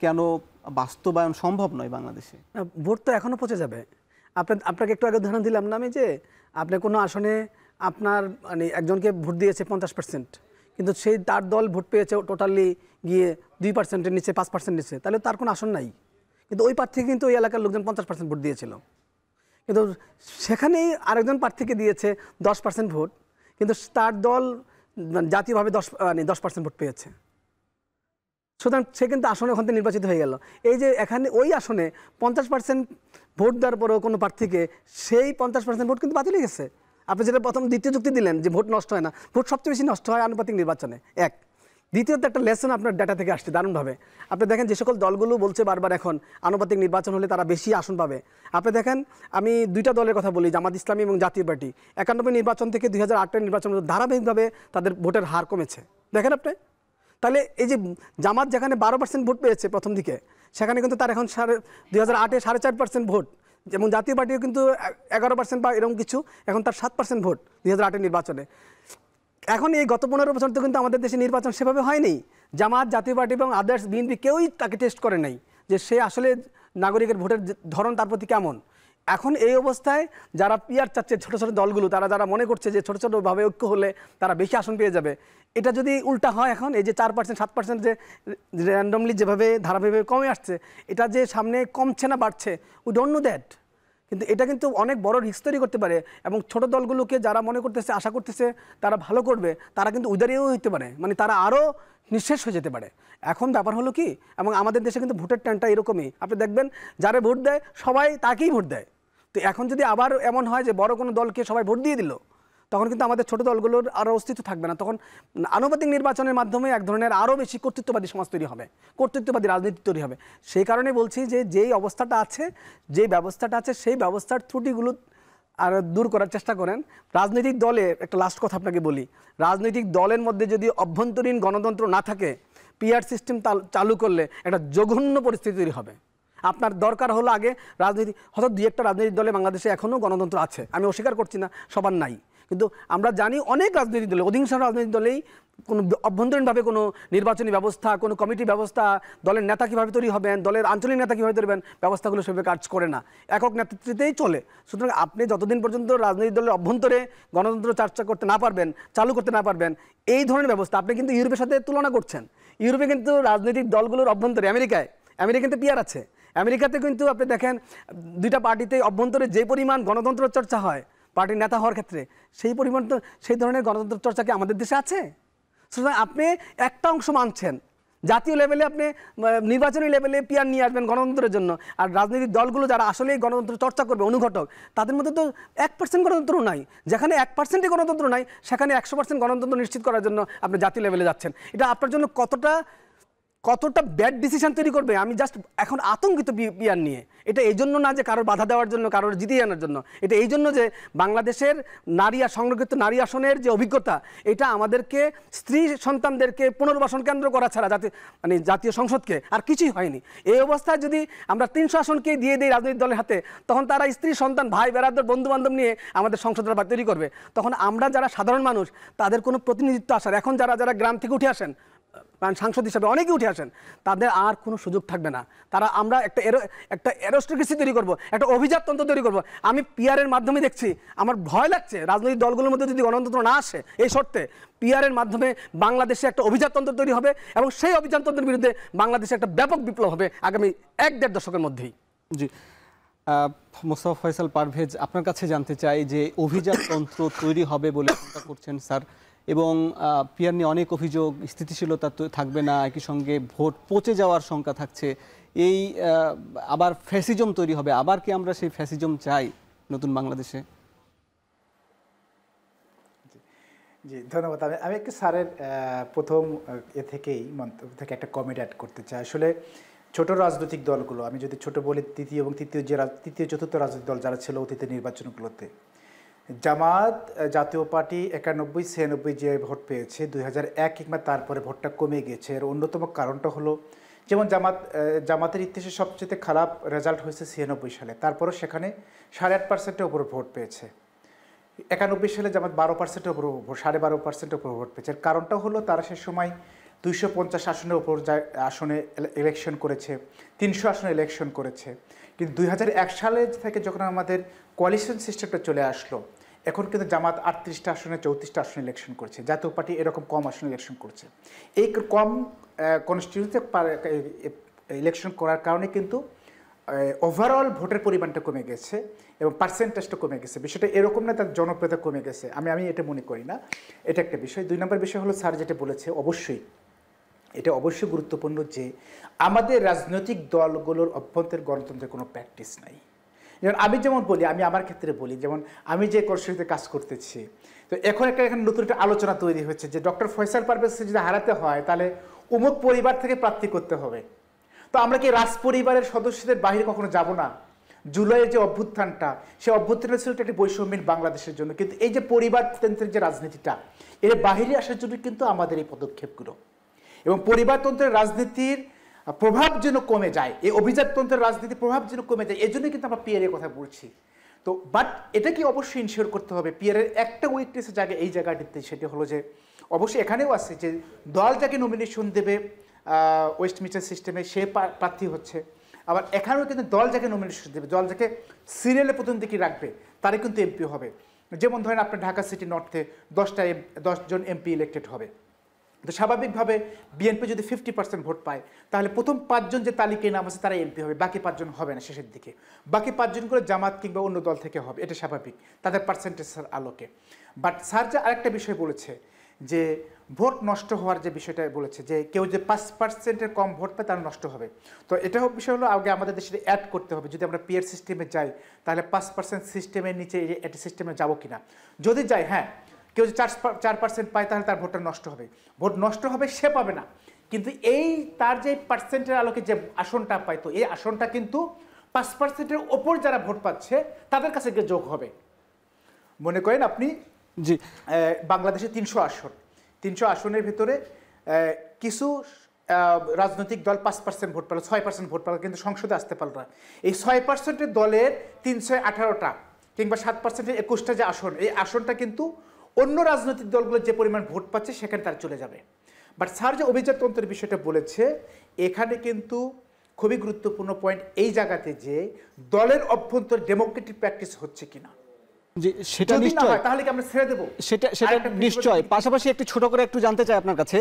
কেন বাস্তবায়ন সম্ভব নয় বাংলাদেশে? ভোট তো এখনও পচে যাবে। আপনাকে একটু আগে উদাহরণ দিলাম না আমি, যে আপনি কোনো আসনে আপনার মানে একজনকে ভোট দিয়েছে 50%, কিন্তু সেই তার দল ভোট পেয়েছে টোটালি গিয়ে 2%-এর নিচে, 5% নিচে, তাহলে তার কোনো আসন নাই। কিন্তু ওই প্রার্থী কিন্তু ওই এলাকার লোকজন 50% ভোট দিয়েছিল, কিন্তু সেখানেই আরেকজন প্রার্থীকে দিয়েছে 10% ভোট, কিন্তু তার দল জাতীয়ভাবে 10% ভোট পেয়েছে। সুতরাং সে কিন্তু আসনে ওখান থেকে নির্বাচিত হয়ে গেল। এই যে এখানে ওই আসনে 50% ভোট দেওয়ার পরেও কোনো প্রার্থীকে সেই 50% ভোট কিন্তু বাতিল হয়ে গেছে। আপনি যেটা দ্বিতীয় যুক্তি দিলেন যে ভোট নষ্ট হয় না, ভোট সবচেয়ে বেশি নষ্ট হয় আনুপাতিক নির্বাচনে। এক, দ্বিতীয়ত একটা লেসন আপনার ডাটা থেকে আসছে দারুণভাবে। আপনি দেখেন যে সকল দলগুলো বলছে বারবার এখন আনুপাতিক নির্বাচন হলে তারা বেশি আসন পাবে। আপনি দেখেন, আমি দুইটা দলের কথা বলি, জামাত ইসলামী এবং জাতীয় পার্টি। 91 নির্বাচন থেকে 2008-এর নির্বাচন ধারাবাহিকভাবে তাদের ভোটের হার কমেছে। দেখেন আপনি, তাহলে এই যে জামাত যেখানে 12% ভোট পেয়েছে প্রথম দিকে, সেখানে কিন্তু তার এখন 2008-এ 4.5% ভোট, এবং জাতীয় পার্টিও কিন্তু 11% বা এরকম কিছু, এখন তার 7% ভোট 2008-এর নির্বাচনে। এখন এই গত 15 বছর তো কিন্তু আমাদের দেশে নির্বাচন সেভাবে হয়নি। জামাত, জাতীয় পার্টি এবং আদার্স বিএনপি কেউই তাকে টেস্ট করে নাই যে সে আসলে নাগরিকের ভোটের ধরন তার প্রতি কেমন। এখন এই অবস্থায় যারা পিয়ার চাচ্ছে, ছোটো ছোটো দলগুলো, তারা যারা মনে করছে যে ছোটো ছোটোভাবে ঐক্য হলে তারা বেশি আসন পেয়ে যাবে, এটা যদি উল্টা হয়, এখন এই যে 4%, 7% যে র্যান্ডমলি যেভাবে ধারাবাহিকভাবে কমে আসছে, এটা যে সামনে কমছে না বাড়ছে, উই ডোন্ট নো দ্যাট। কিন্তু এটা কিন্তু অনেক বড় রিস্ক তৈরি করতে পারে, এবং ছোট দলগুলোকে যারা মনে করতেছে, আশা করতেছে তারা ভালো করবে, তারা কিন্তু উদারিও হইতে পারে, মানে তারা আরও নিঃশেষ হয়ে যেতে পারে। এখন ব্যাপার হলো কি, এবং আমাদের দেশে কিন্তু ভোটের ট্রেন্ডটা এরকমই, আপনি দেখবেন যারা ভোট দেয় সবাই তাকেই ভোট দেয়। তো এখন যদি আবার এমন হয় যে বড় কোনো দলকে সবাই ভোট দিয়ে দিল, তখন কিন্তু আমাদের ছোট দলগুলোর আরও অস্তিত্ব থাকবে না। তখন আনুপাতিক নির্বাচনের মাধ্যমে এক ধরনের আরও বেশি কর্তৃত্ববাদী সমাজ তৈরি হবে, কর্তৃত্ববাদী রাজনীতি তৈরি হবে। সেই কারণে বলছি যে যেই অবস্থাটা আছে, যেই ব্যবস্থাটা আছে, সেই ব্যবস্থার ত্রুটিগুলো আর দূর করার চেষ্টা করেন। রাজনৈতিক দলে একটা লাস্ট কথা আপনাকে বলি, রাজনৈতিক দলের মধ্যে যদি অভ্যন্তরীণ গণতন্ত্র না থাকে, পিআর সিস্টেম চালু করলে একটা জঘন্য পরিস্থিতি তৈরি হবে। আপনার দরকার হলো আগে রাজনীতি, হয়তো দুই একটা রাজনৈতিক দলে বাংলাদেশে এখনও গণতন্ত্র আছে, আমি অস্বীকার করছি না, সবার নাই, কিন্তু আমরা জানি অনেক রাজনৈতিক দলে, অধিকাংশ রাজনৈতিক দলেই কোনো অভ্যন্তরীণভাবে কোনো নির্বাচনী ব্যবস্থা, কোনো কমিটি ব্যবস্থা, দলের নেতা কীভাবে তৈরি হবেন, দলের আঞ্চলিক নেতা কীভাবে তৈরি হবেন, ব্যবস্থাগুলো সেভাবে কাজ করে না, একক নেতৃত্বেই চলে। সুতরাং আপনি যতদিন পর্যন্ত রাজনৈতিক দলের অভ্যন্তরে গণতন্ত্র চর্চা করতে না পারবেন, চালু করতে না পারবেন, এই ধরনের ব্যবস্থা আপনি কিন্তু ইউরোপের সাথে তুলনা করছেন। ইউরোপে কিন্তু রাজনৈতিক দলগুলোর অভ্যন্তরে, আমেরিকা কিন্তু পিআর আছে, আমেরিকাতে কিন্তু আপনি দেখেন দুইটা পার্টিতে অভ্যন্তরে যে পরিমাণ গণতন্ত্র চর্চা হয় পার্টির নেতা হওয়ার ক্ষেত্রে, সেই পরিমাণ তো সেই ধরনের গণতন্ত্র চর্চা কি আমাদের দেশে আছে? সুতরাং আপনি একটা অংশ মানছেন, জাতীয় লেভেলে আপনি নির্বাচনী লেভেলে পিআর নিয়ে আসবেন গণতন্ত্রের জন্য, আর রাজনৈতিক দলগুলো যারা আসলে গণতন্ত্র চর্চা করবে, অনুঘটক, তাদের মধ্যে তো 1% গণতন্ত্র নাই। যেখানে 1%ই গণতন্ত্র নাই, সেখানে 100% গণতন্ত্র নিশ্চিত করার জন্য আপনি জাতীয় লেভেলে যাচ্ছেন। এটা আপনার জন্য কতটা ব্যাড ডিসিশন তৈরি করবে, আমি জাস্ট এখন আতঙ্কিত পিআর নিয়ে। এটা এই জন্য না যে কারোর বাধা দেওয়ার জন্য, কারোর জিতিয়ে আনার জন্য, এটা এই জন্য যে বাংলাদেশের সংরক্ষিত নারী আসনের যে অভিজ্ঞতা, এটা আমাদেরকে স্ত্রী সন্তানদেরকে পুনর্বাসন কেন্দ্র করা ছাড়া জাতীয় সংসদকে আর কিছুই হয়নি। এই অবস্থায় যদি আমরা 300 আসনকে দিয়ে দিই রাজনৈতিক দলের হাতে, তখন তারা স্ত্রী সন্তান ভাই বেড়াদের বন্ধু বান্ধব নিয়ে আমাদের সংসদটা তৈরি করবে। তখন আমরা যারা সাধারণ মানুষ, তাদের কোনো প্রতিনিধিত্ব আসার, এখন যারা গ্রাম থেকে উঠে আসেন সাংসদ হিসাবে অনেকেই উঠে আসেন, তাদের আর কোনো সুযোগ থাকবে না। আমরা একটা অ্যারোস্টোক্রেসি তৈরি করব, একটা অভিজাততন্ত্র তৈরি করব। আমি পিআরের মাধ্যমে দেখছি, আমার ভয় লাগছে রাজনৈতিক দলগুলোর মধ্যে যদি গণতন্ত্র না আসে এই শর্তে, পিআরের মাধ্যমে বাংলাদেশে একটা অভিজাততন্ত্র তৈরি হবে, এবং সেই অভিজাততন্ত্রের বিরুদ্ধে বাংলাদেশে একটা ব্যাপক বিপ্লব হবে আগামী 1-1.5 দশকের মধ্যেই। জি, মোস্তফা ফয়সাল পারভেজ, আপনার কাছে জানতে চাই যে অভিজাততন্ত্র তৈরি হবে বলে চিন্তা করছেন স্যার, এবং পিআর নিয়ে অনেক অভিযোগ, স্থিতিশীলতা থাকবে না, একই সঙ্গে ভোট পচে যাওয়ার শঙ্কা থাকছে, এই আবার ফ্যাসিজম তৈরি হবে। আবার কি আমরা সেই ফ্যাসিজম চাই নতুন বাংলাদেশে? জি, ধন্যবাদ। আমি একটু স্যারের প্রথম মন্তব্য থেকে একটা কমেন্ট অ্যাড করতে চাই। আসলে ছোট রাজনৈতিক দলগুলো, আমি যদি ছোট বলি, তৃতীয় এবং তৃতীয় চতুর্থ রাজনৈতিক দল যারা ছিল অতীতের নির্বাচনগুলোতে, জামাত, জাতীয় পার্টি 91-96 যে ভোট পেয়েছে, 2001 কিংবা তারপরে ভোটটা কমে গেছে। এর অন্যতম কারণটা হলো, যেমন জামাতের ইতিহাসে সবচেয়ে খারাপ রেজাল্ট হয়েছে 96 সালে, তারপরও সেখানে 8.5%-এর উপর ভোট পেয়েছে। 91 সালে জামাত 12%-এর উপর, 12.5%-এর উপর ভোট পেয়েছে। এর কারণটা হলো তারা সে সময় 250 আসনের উপর আসনে ইলেকশন করেছে, 300 আসনে ইলেকশন করেছে। কিন্তু 2001 সালে থেকে যখন আমাদের কোয়ালিশন সিস্টেমটা চলে আসলো, এখন কিন্তু জামাত 38টা আসনে 34টা আসনে ইলেকশন করছে, জাতীয় পার্টি এরকম কম আসনে ইলেকশন করছে। এই কম কনস্টিটিউয়েন্সিতে ইলেকশন করার কারণে কিন্তু ওভারঅল ভোটের পরিমাণটা কমে গেছে এবং পার্সেন্টেজটা কমে গেছে। বিষয়টা এরকম না তার জনপ্রিয়তা কমে গেছে, আমি এটা মনে করি না। এটা একটা বিষয়। 2 নম্বর বিষয় হলো স্যার যেটা বলেছে, এটা অবশ্যই গুরুত্বপূর্ণ যে আমাদের রাজনৈতিক দলগুলোর অভ্যন্তরের গণতন্ত্রের কোনো প্র্যাকটিস নাই। যেমন আমি বলি, আমি আমার ক্ষেত্রে বলি, যেমন আমি যে কনস্টিটিউশনে কাজ করতেছি, তো এখানে নতুন একটা আলোচনা তৈরি হচ্ছে যে ডক্টর ফয়সাল পারভেজকে যদি হারাতে হয় তাহলে অমুক পরিবার থেকে প্রার্থী করতে হবে। তো আমরা কি রাজ পরিবারের সদস্যদের বাইরে কখনো যাব না? জুলাইয়ের যে অভ্যুত্থানটা, সেই অভ্যুত্থানটা ছিল একটি বৈষম্যহীন বাংলাদেশের জন্য, কিন্তু এই যে পরিবারতন্ত্রের যে রাজনীতিটা, এর বাহিরে আসার জন্য কিন্তু আমাদের এই পদক্ষেপগুলো, এবং পরিবারতন্ত্রের রাজনীতির প্রভাব যেন কমে যায়, এই অভিজাততন্ত্রের রাজনীতির প্রভাব যেন কমে যায়, এই জন্যই কিন্তু আমরা পিআরের কথা বলছি। তো বাট এটা কি অবশ্যই ইনশিওর করতে হবে, পিআরের একটা উইকনেসের জায়গায় এই জায়গাটিতে, সেটি হলো যে অবশ্যই এখানেও আছে যে দল যাকে নমিনেশন দেবে ওয়েস্টমিনিস্টার সিস্টেমে সে প্রার্থী হচ্ছে, আবার এখানেও কিন্তু দল যাকে নমিনেশন দেবে, দল যাকে সিরিয়ালে প্রথম দিকে রাখবে, তারা কিন্তু এমপি হবে। যেমন ধরেন আপনার ঢাকা সিটি নর্থে 10 জন এমপি ইলেক্টেড হবে, তো স্বাভাবিকভাবে বিএনপি যদি 50% ভোট পায় তাহলে প্রথম 5 জন যে তালিকায় নাম আছে তারা এমপি হবে, বাকি 5 জন হবে না শেষের দিকে, বাকি 5 জন করে জামাত কিংবা অন্য দল থেকে হবে, এটা স্বাভাবিক তাদের পার্সেন্টেজের আলোকে। বাট স্যার যে আরেকটা বিষয় বলেছে যে ভোট নষ্ট হওয়ার যে বিষয়টা বলেছে যে কেউ যে 5%-এর কম ভোট পায় তারা নষ্ট হবে, তো এটা বিষয় হলো আগে আমাদের দেশে অ্যাড করতে হবে। যদি আমরা পিয়ার সিস্টেমে যাই তাহলে 5% সিস্টেমের নিচে এটা সিস্টেমে যাবো কিনা, যদি যাই হ্যাঁ কেউ যে 4% পায় তাহলে তার ভোটটা নষ্ট হবে, ভোট নষ্ট হবে সে পাবে না, কিন্তু এই তার যে পার্সেন্টের আলোকে যে আসনটা পায় তো এই আসনটা কিন্তু 5%-এর ওপর যারা ভোট পাচ্ছে তাদের কাছে গিয়ে যোগ হবে। মনে করেন আপনি জি, বাংলাদেশে 300 আসনের ভিতরে কিছু রাজনৈতিক দল 5% ভোট পেল, 6% ভোট পেল, কিন্তু সংসদে আসতে পারল না। এই 6%-এর দলের 318টা কিংবা 7%-এর 21টা যে আসন, এই আসনটা কিন্তু অন্য রাজনৈতিক দলগুলো যে পরিমাণ ভোট পাচ্ছে সেখানে তার চলে যাবে। বাট স্যার যে অভিজাততন্ত্রের বিষয়টা বলেছে এখানে কিন্তু খুবই গুরুত্বপূর্ণ পয়েন্ট এই জায়গাতে যে দলের অভ্যন্তরে ডেমোক্রেটিক প্র্যাকটিস হচ্ছে কিনা, জি সেটা যদি না নিশ্চয়, হয় তাহলে কি আমরা ছেড়ে দেবো? সেটা নিশ্চয়। পাশাপাশি একটু ছোট করে একটু জানতে চাই আপনার কাছে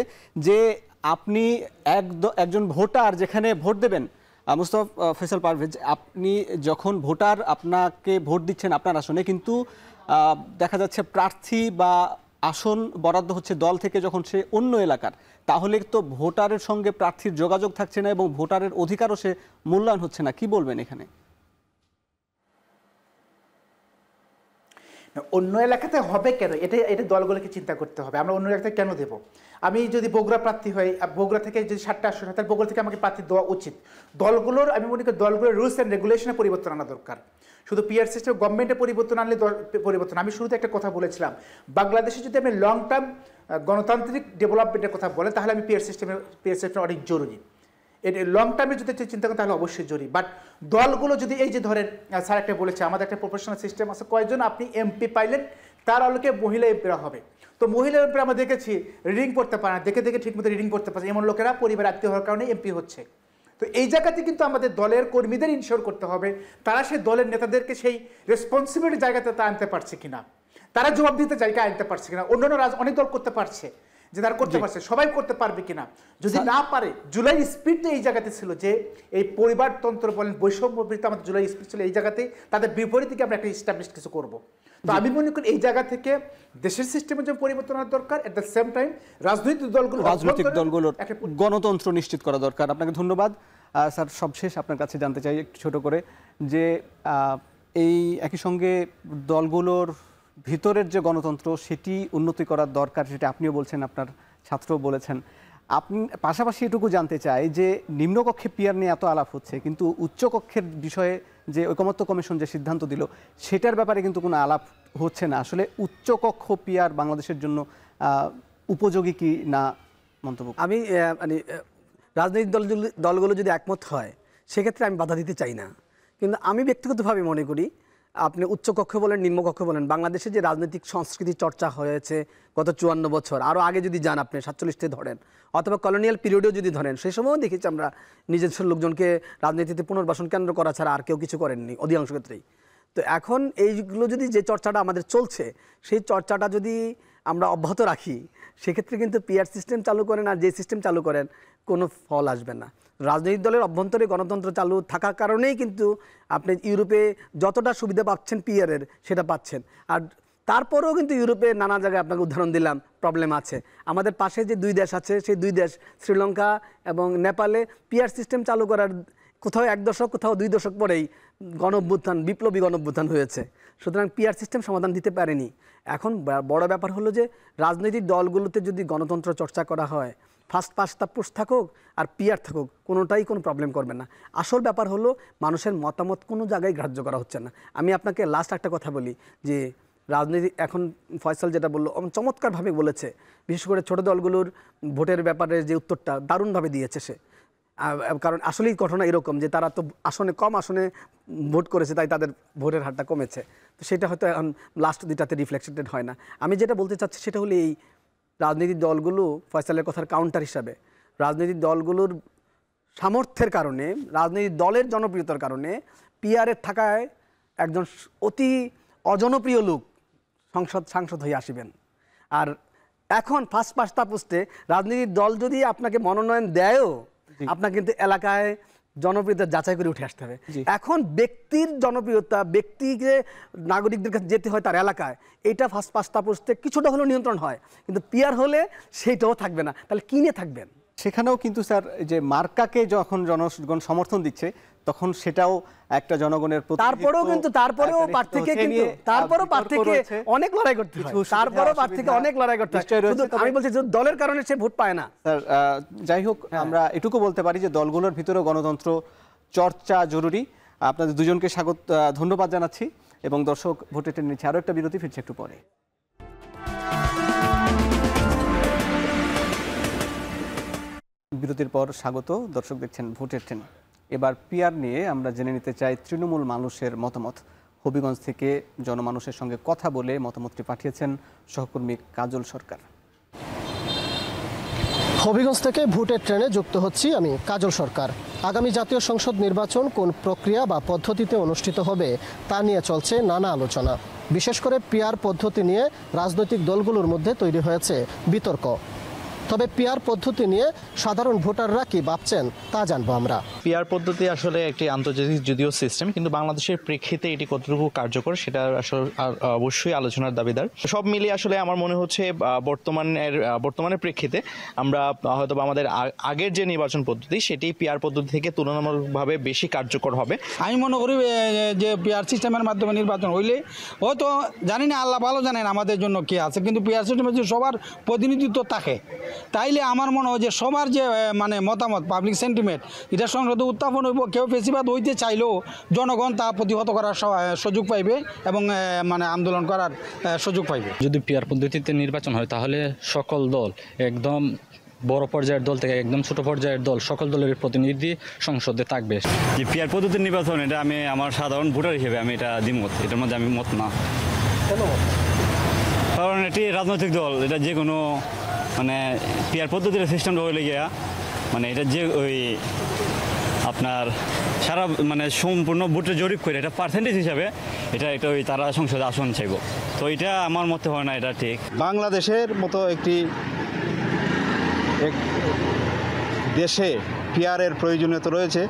যে আপনি একজন ভোটার যেখানে ভোট দেবেন, মুস্তাফা ফয়সাল পারভেজ, আপনি যখন ভোটার আপনাকে ভোট দিচ্ছেন আপনার আসনে, কিন্তু দেখা যাচ্ছে প্রার্থী বা আসন বরাদ্দ হচ্ছে দল থেকে যখন সে অন্য এলাকার, তাহলে তো ভোটারের সঙ্গে প্রার্থীর যোগাযোগ থাকছে না এবং ভোটারের অধিকারও সে মূল্যায়ন হচ্ছে না, কি বলবেন এখানে? অন্য এলাকাতে হবে কেন, এটা দলগুলোকে চিন্তা করতে হবে। আমরা অন্য এলাকাতে কেন দেব? আমি যদি বগুড়া প্রার্থী হই, বগুড়া থেকে যদি 7টা আসন হয় তাহলে বগুড়া থেকে আমাকে প্রার্থী দেওয়া উচিত। দলগুলোর আমি মনে করি দলগুলোর রুলস অ্যান্ড রেগুলেশনে পরিবর্তন আনা দরকার। শুধু পিআর সিস্টেম গভর্নমেন্টে পরিবর্তন আনলে পরিবর্তন। আমি শুরুতে একটা কথা বলেছিলাম, বাংলাদেশে যদি আমি লং টার্ম গণতান্ত্রিক ডেভেলপমেন্টের কথা বলে তাহলে আমি পিআর সিস্টেম অনেক জরুরি। এটা লং টার্মে যদি চিন্তা করেন তাহলে অবশ্যই জরুরি। বাট দলগুলো যদি এই যে ধরেন স্যার একটা বলেছে আমাদের একটা প্রফেশনাল সিস্টেম আছে, কয়জন আপনি এমপি পাইলেন তার আলোকে মহিলা এমপিরা হবে। তো মহিলা এমপিরা আমরা দেখেছি রিডিং পড়তে পারে না, দেখে দেখে ঠিকমতো রিডিং পড়তে পারছে, এমন লোকেরা পরিবার আত্মীয় হওয়ার কারণে এমপি হচ্ছে। তো এই জায়গাতে কিন্তু আমাদের দলের কর্মীদের ইনশিওর করতে হবে তারা সেই দলের নেতাদেরকে সেই রেসপন্সিবিলিটি জায়গাতে তা আনতে পারছে কিনা, তারা জবাব দিতে জায়গায় আনতে পারছে কিনা। অন্যান্য অনেক দল করতে পারছে যে তারা করতে পারছে, সবাই করতে পারবে কিনা। যদি না পারে, জুলাই স্পিরিটটা এই জায়গাতে ছিল যে এই পরিবারতন্ত্র বলেন বৈষম্য বৃত্তি, আমাদের জুলাই স্পিরিট ছিল এই জায়গাতে তাদের বিপরীত দিকে আমরা একটা ইস্টাবলিশ কিছু করব। তো আমি মনে করি এই জায়গা থেকে দেশের সিস্টেমের যে পরিবর্তন আনার দরকার, এট দ্য সেম টাইম রাজনৈতিক দলগুলোর গণতন্ত্র নিশ্চিত করা দরকার। আপনাকে ধন্যবাদ স্যার। সবশেষ আপনার কাছে জানতে চাই একটু ছোট করে যে এই একই সঙ্গে দলগুলোর ভিতরের যে গণতন্ত্র সেটি উন্নতি করার দরকার, সেটা আপনিও বলছেন, আপনার ছাত্রও বলেছেন। আপনি পাশাপাশি এটুকু জানতে চাই যে নিম্নকক্ষে পিয়ার নিয়ে এত আলাপ হচ্ছে, কিন্তু উচ্চকক্ষের বিষয়ে যে ঐকমত্য কমিশন যে সিদ্ধান্ত দিল সেটার ব্যাপারে কিন্তু কোনো আলাপ হচ্ছে না। আসলে উচ্চকক্ষ পিয়ার বাংলাদেশের জন্য উপযোগী কি না মন্তব্য? আমি মানে রাজনৈতিক দলগুলো যদি একমত হয় সেক্ষেত্রে আমি বাধা দিতে চাই না, কিন্তু আমি ব্যক্তিগতভাবে মনে করি আপনি উচ্চকক্ষে বলেন নিম্নকক্ষে বলেন, বাংলাদেশে যে রাজনৈতিক সংস্কৃতি চর্চা হয়েছে গত 54 বছর, আরও আগে যদি যান আপনি 47 ধরেন অথবা কলোনিয়াল পিরিয়ডেও যদি ধরেন, সেই সময়ও দেখেছি আমরা নিজস্ব লোকজনকে রাজনীতিতে পুনর্বাসন কেন্দ্র করা ছাড়া আর কেউ কিছু করেননি অধিকাংশ ক্ষেত্রেই। তো এখন এইগুলো যদি যে চর্চাটা আমাদের চলছে সেই চর্চাটা যদি আমরা অব্যাহত রাখি সেক্ষেত্রে কিন্তু পিআর সিস্টেম চালু করেন আর যে সিস্টেম চালু করেন কোনো ফল আসবে না। রাজনৈতিক দলের অভ্যন্তরে গণতন্ত্র চালু থাকার কারণেই কিন্তু আপনি ইউরোপে যতটা সুবিধা পাচ্ছেন পিআরের সেটা পাচ্ছেন, আর তারপরেও কিন্তু ইউরোপে নানা জায়গায় আপনাকে উদাহরণ দিলাম প্রবলেম আছে। আমাদের পাশে যে 2 দেশ আছে সেই 2 দেশ শ্রীলঙ্কা এবং নেপালে পিআর সিস্টেম চালু করার কোথাও 1 দশক কোথাও 2 দশক পরেই গণঅভ্যুত্থান, বিপ্লবী গণঅভ্যুত্থান হয়েছে। সুতরাং পিআর সিস্টেম সমাধান দিতে পারেনি। এখন বড় ব্যাপার হলো যে রাজনৈতিক দলগুলোতে যদি গণতন্ত্র চর্চা করা হয়, ফার্স্ট পাস্ট দ্য পোস্ট থাকুক আর পিআর থাকুক, কোনোটাই কোনো প্রবলেম করবে না। আসল ব্যাপার হলো মানুষের মতামত কোনো জায়গায় গ্রাহ্য করা হচ্ছে না। আমি আপনাকে লাস্ট একটা কথা বলি যে রাজনীতি এখন ফয়সাল যেটা বললো চমৎকারভাবে বলেছে, বিশেষ করে ছোট দলগুলোর ভোটের ব্যাপারে যে উত্তরটা দারুণভাবে দিয়েছে সে। কারণ আসলেই ঘটনা এরকম যে তারা তো কম আসনে ভোট করেছে তাই তাদের ভোটের হারটা কমেছে। তো সেটা হয়তো এখন লাস্ট 2টাতে রিফ্লেক্টেড হয় না। আমি যেটা বলতে চাচ্ছি সেটা হলো এই রাজনৈতিক দলগুলো ফয়সালের কথার কাউন্টার হিসাবে রাজনৈতিক দলগুলোর সামর্থ্যের কারণে, রাজনৈতিক দলের জনপ্রিয়তার কারণে পিআরের থাকায় একজন অতি অজনপ্রিয় লোক সাংসদ হয়ে আসিবেন। আর এখন ফার্স্ট পাঁচটা পোস্টে রাজনৈতিক দল যদি আপনাকে মনোনয়ন দেয়ও, আপনাকে কিন্তু এলাকায় জনপ্রিয়তা যাচাই করে উঠে আসতে হবে। এখন ব্যক্তির জনপ্রিয়তা, ব্যক্তিকে নাগরিকদের কাছে যেতে হয় তার এলাকায়, এটা ফার্স্ট পাঁচটা পোস্টে কিছুটা হলেও নিয়ন্ত্রণ হয়, কিন্তু পিয়ার হলে সেইটাও থাকবে না। তাহলে কি নিয়ে থাকবেন? সেখানেও কিন্তু স্যার যে মার্কাকে যখন জনগণ সমর্থন দিচ্ছে তখন সেটাও একটা জনগণের তারপরেও প্রার্থীকে অনেক লড়াই করতে হয়, আমি বলছি যে দলের কারণে সে ভোট পায় না। স্যার যাই হোক, আমরা এটুকু বলতে পারি যে দলগুলোর ভিতরে গণতন্ত্র চর্চা জরুরি। আপনাদের দুজনকে ধন্যবাদ জানাচ্ছি এবং দর্শক ভোটে টেনে নিচ্ছে। আরো একটা বিরতি, ফিরছে একটু পরে। বিরতির পর স্বাগত। দর্শক দেখছেন ভোটের ট্রেন। এবার পিয়ার নিয়ে আমরা জেনে নিতে চাই তৃণমূল মানুষের মতামত। হবিগঞ্জ থেকে জনমানুষের সঙ্গে কথা বলে মতামতটি পাঠিয়েছেন সহকর্মী কাজল সরকার। হবিগঞ্জ থেকে ভোটের ট্রেনে যুক্ত হচ্ছি আমি, কাজল সরকার। আগামী জাতীয় সংসদ নির্বাচন কোন প্রক্রিয়া বা পদ্ধতিতে অনুষ্ঠিত হবে তা নিয়ে চলছে নানা আলোচনা। বিশেষ করে পিয়ার পদ্ধতি নিয়ে রাজনৈতিক দলগুলোর মধ্যে তৈরি হয়েছে বিতর্ক। তবে পিয়ার পদ্ধতি নিয়ে সাধারণ ভোটাররা কি ভাবছেন তা জানবো আমরা। পিয়ার পদ্ধতি আসলে একটি আন্তর্জাতিক যদিও সিস্টেম, কিন্তু বাংলাদেশের প্রেক্ষিতে এটি কতটুকু কার্যকর সেটা আসলে অবশ্যই আলোচনার দাবিদার। সব মিলিয়ে আসলে আমার মনে হচ্ছে বর্তমানের প্রেক্ষিতে আমরা হয়তো আমাদের আগের যে নির্বাচন পদ্ধতি সেটি পিয়ার পদ্ধতি থেকে তুলনামূলকভাবে বেশি কার্যকর হবে। আমি মনে করি যে পিয়ার সিস্টেমের মাধ্যমে নির্বাচন হইলে হয়তো জানি না, আল্লাহ ভালো জানেন আমাদের জন্য কি আছে, কিন্তু পিয়ার সিস্টেমে যে সবার প্রতিনিধিত্ব থাকে, তাইলে আমার মনে হয় যে সবার যে মানে মতামত, পাবলিক সেন্টিমেন্ট, এটা সংসদে উত্থাপন হইব। কেউ বেশিরভাগ হইতে চাইলেও জনগণ তা প্রতিহত করার সুযোগ পাইবে এবং মানে আন্দোলন করার সুযোগ পাইবে। যদি পিয়ার পদ্ধতিতে নির্বাচন হয় তাহলে সকল দল, একদম বড় পর্যায়ের দল থেকে একদম ছোট পর্যায়ের দল, সকল দলের প্রতিনিধি সংসদে থাকবে। যে পিয়ার পদ্ধতির নির্বাচন, এটা আমি আমার সাধারণ ভোটার হিসেবে আমি এটা দ্বিমত, এটার মধ্যে আমি মত না। কারণ এটি রাজনৈতিক দল, এটা যে কোনো মানে পিয়ার পদ্ধতির সিস্টেমটা হইলে গিয়া মানে এটা যে ওই আপনার সারা মানে সম্পূর্ণ ভোটের জরিপ করে এটা পার্সেন্টেজ হিসাবে এটা ওই তারা সংসদে আসন চাইব, তো এটা আমার মতে হয় না এটা ঠিক। বাংলাদেশের মতো একটি দেশে পিয়ারের প্রয়োজনীয়তা রয়েছে।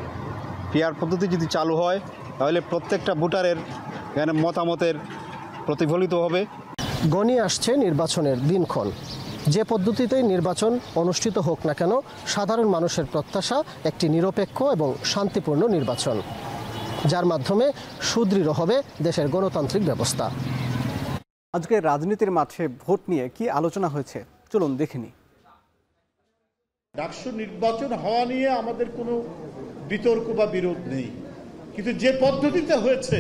পিয়ার পদ্ধতি যদি চালু হয় তাহলে প্রত্যেকটা ভোটারের এখানে মতামতের প্রতিফলিত হবে। গণিয়ে আসছে নির্বাচনের দিনক্ষণ। যে পদ্ধতিতেই নির্বাচন অনুষ্ঠিত হোক না কেন, সাধারণ মানুষের প্রত্যাশা একটি নিরপেক্ষ এবং শান্তিপূর্ণ নির্বাচন, যার মাধ্যমে সুদৃঢ় হবে দেশের গণতান্ত্রিক ব্যবস্থা। আজকে রাজনীতির মাঠে ভোট নিয়ে কি আলোচনা হয়েছে, চলুন দেখে নিই। ডাকসু নির্বাচন হওয়া নিয়ে আমাদের কোনো বিতর্ক বা বিরোধ নেই, কিন্তু যে পদ্ধতিতে হয়েছে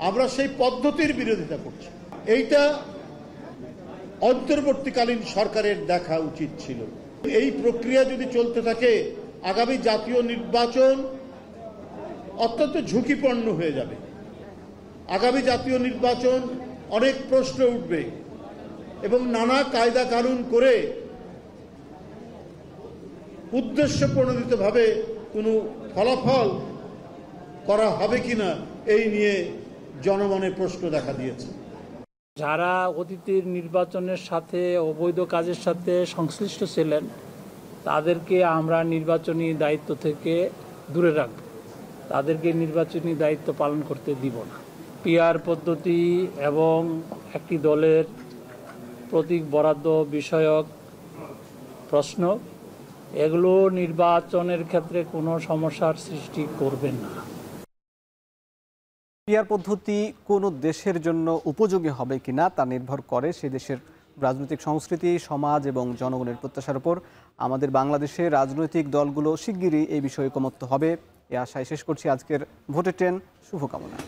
আমরা সেই পদ্ধতির বিরোধিতা করছি। এইটা অন্তর্বর্তীকালীন সরকারের দেখা উচিত ছিল। এই প্রক্রিয়া যদি চলতে থাকে আগামী জাতীয় নির্বাচন অত্যন্ত ঝুঁকিপূর্ণ হয়ে যাবে। আগামী জাতীয় নির্বাচন অনেক প্রশ্ন উঠবে এবং নানা কায়দা কানুন করে উদ্দেশ্য প্রণোদিতভাবে কোনো ফলাফল করা হবে কিনা এই নিয়ে জনমনে প্রশ্ন দেখা দিয়েছে। যারা অতীতের নির্বাচনের সাথে অবৈধ কাজের সাথে সংশ্লিষ্ট ছিলেন তাদেরকে আমরা নির্বাচনী দায়িত্ব থেকে দূরে রাখব, তাদেরকে নির্বাচনী দায়িত্ব পালন করতে দিব না। পিআর পদ্ধতি এবং একটি দলের প্রতীক বরাদ্দ বিষয়ক প্রশ্ন, এগুলো নির্বাচনের ক্ষেত্রে কোনো সমস্যার সৃষ্টি করবে না। পিয়ার পদ্ধতি কোন দেশের জন্য উপযোগী হবে কিনা তা নির্ভর করে সে দেশের রাজনৈতিক সংস্কৃতি, সমাজ এবং জনগণের প্রত্যাশার উপর। আমাদের বাংলাদেশে রাজনৈতিক দলগুলো শিগগিরই এই বিষয়ে ঐকমত্য হবে, এ আশায় শেষ করছি আজকের ভোটের ট্রেন। শুভকামনা।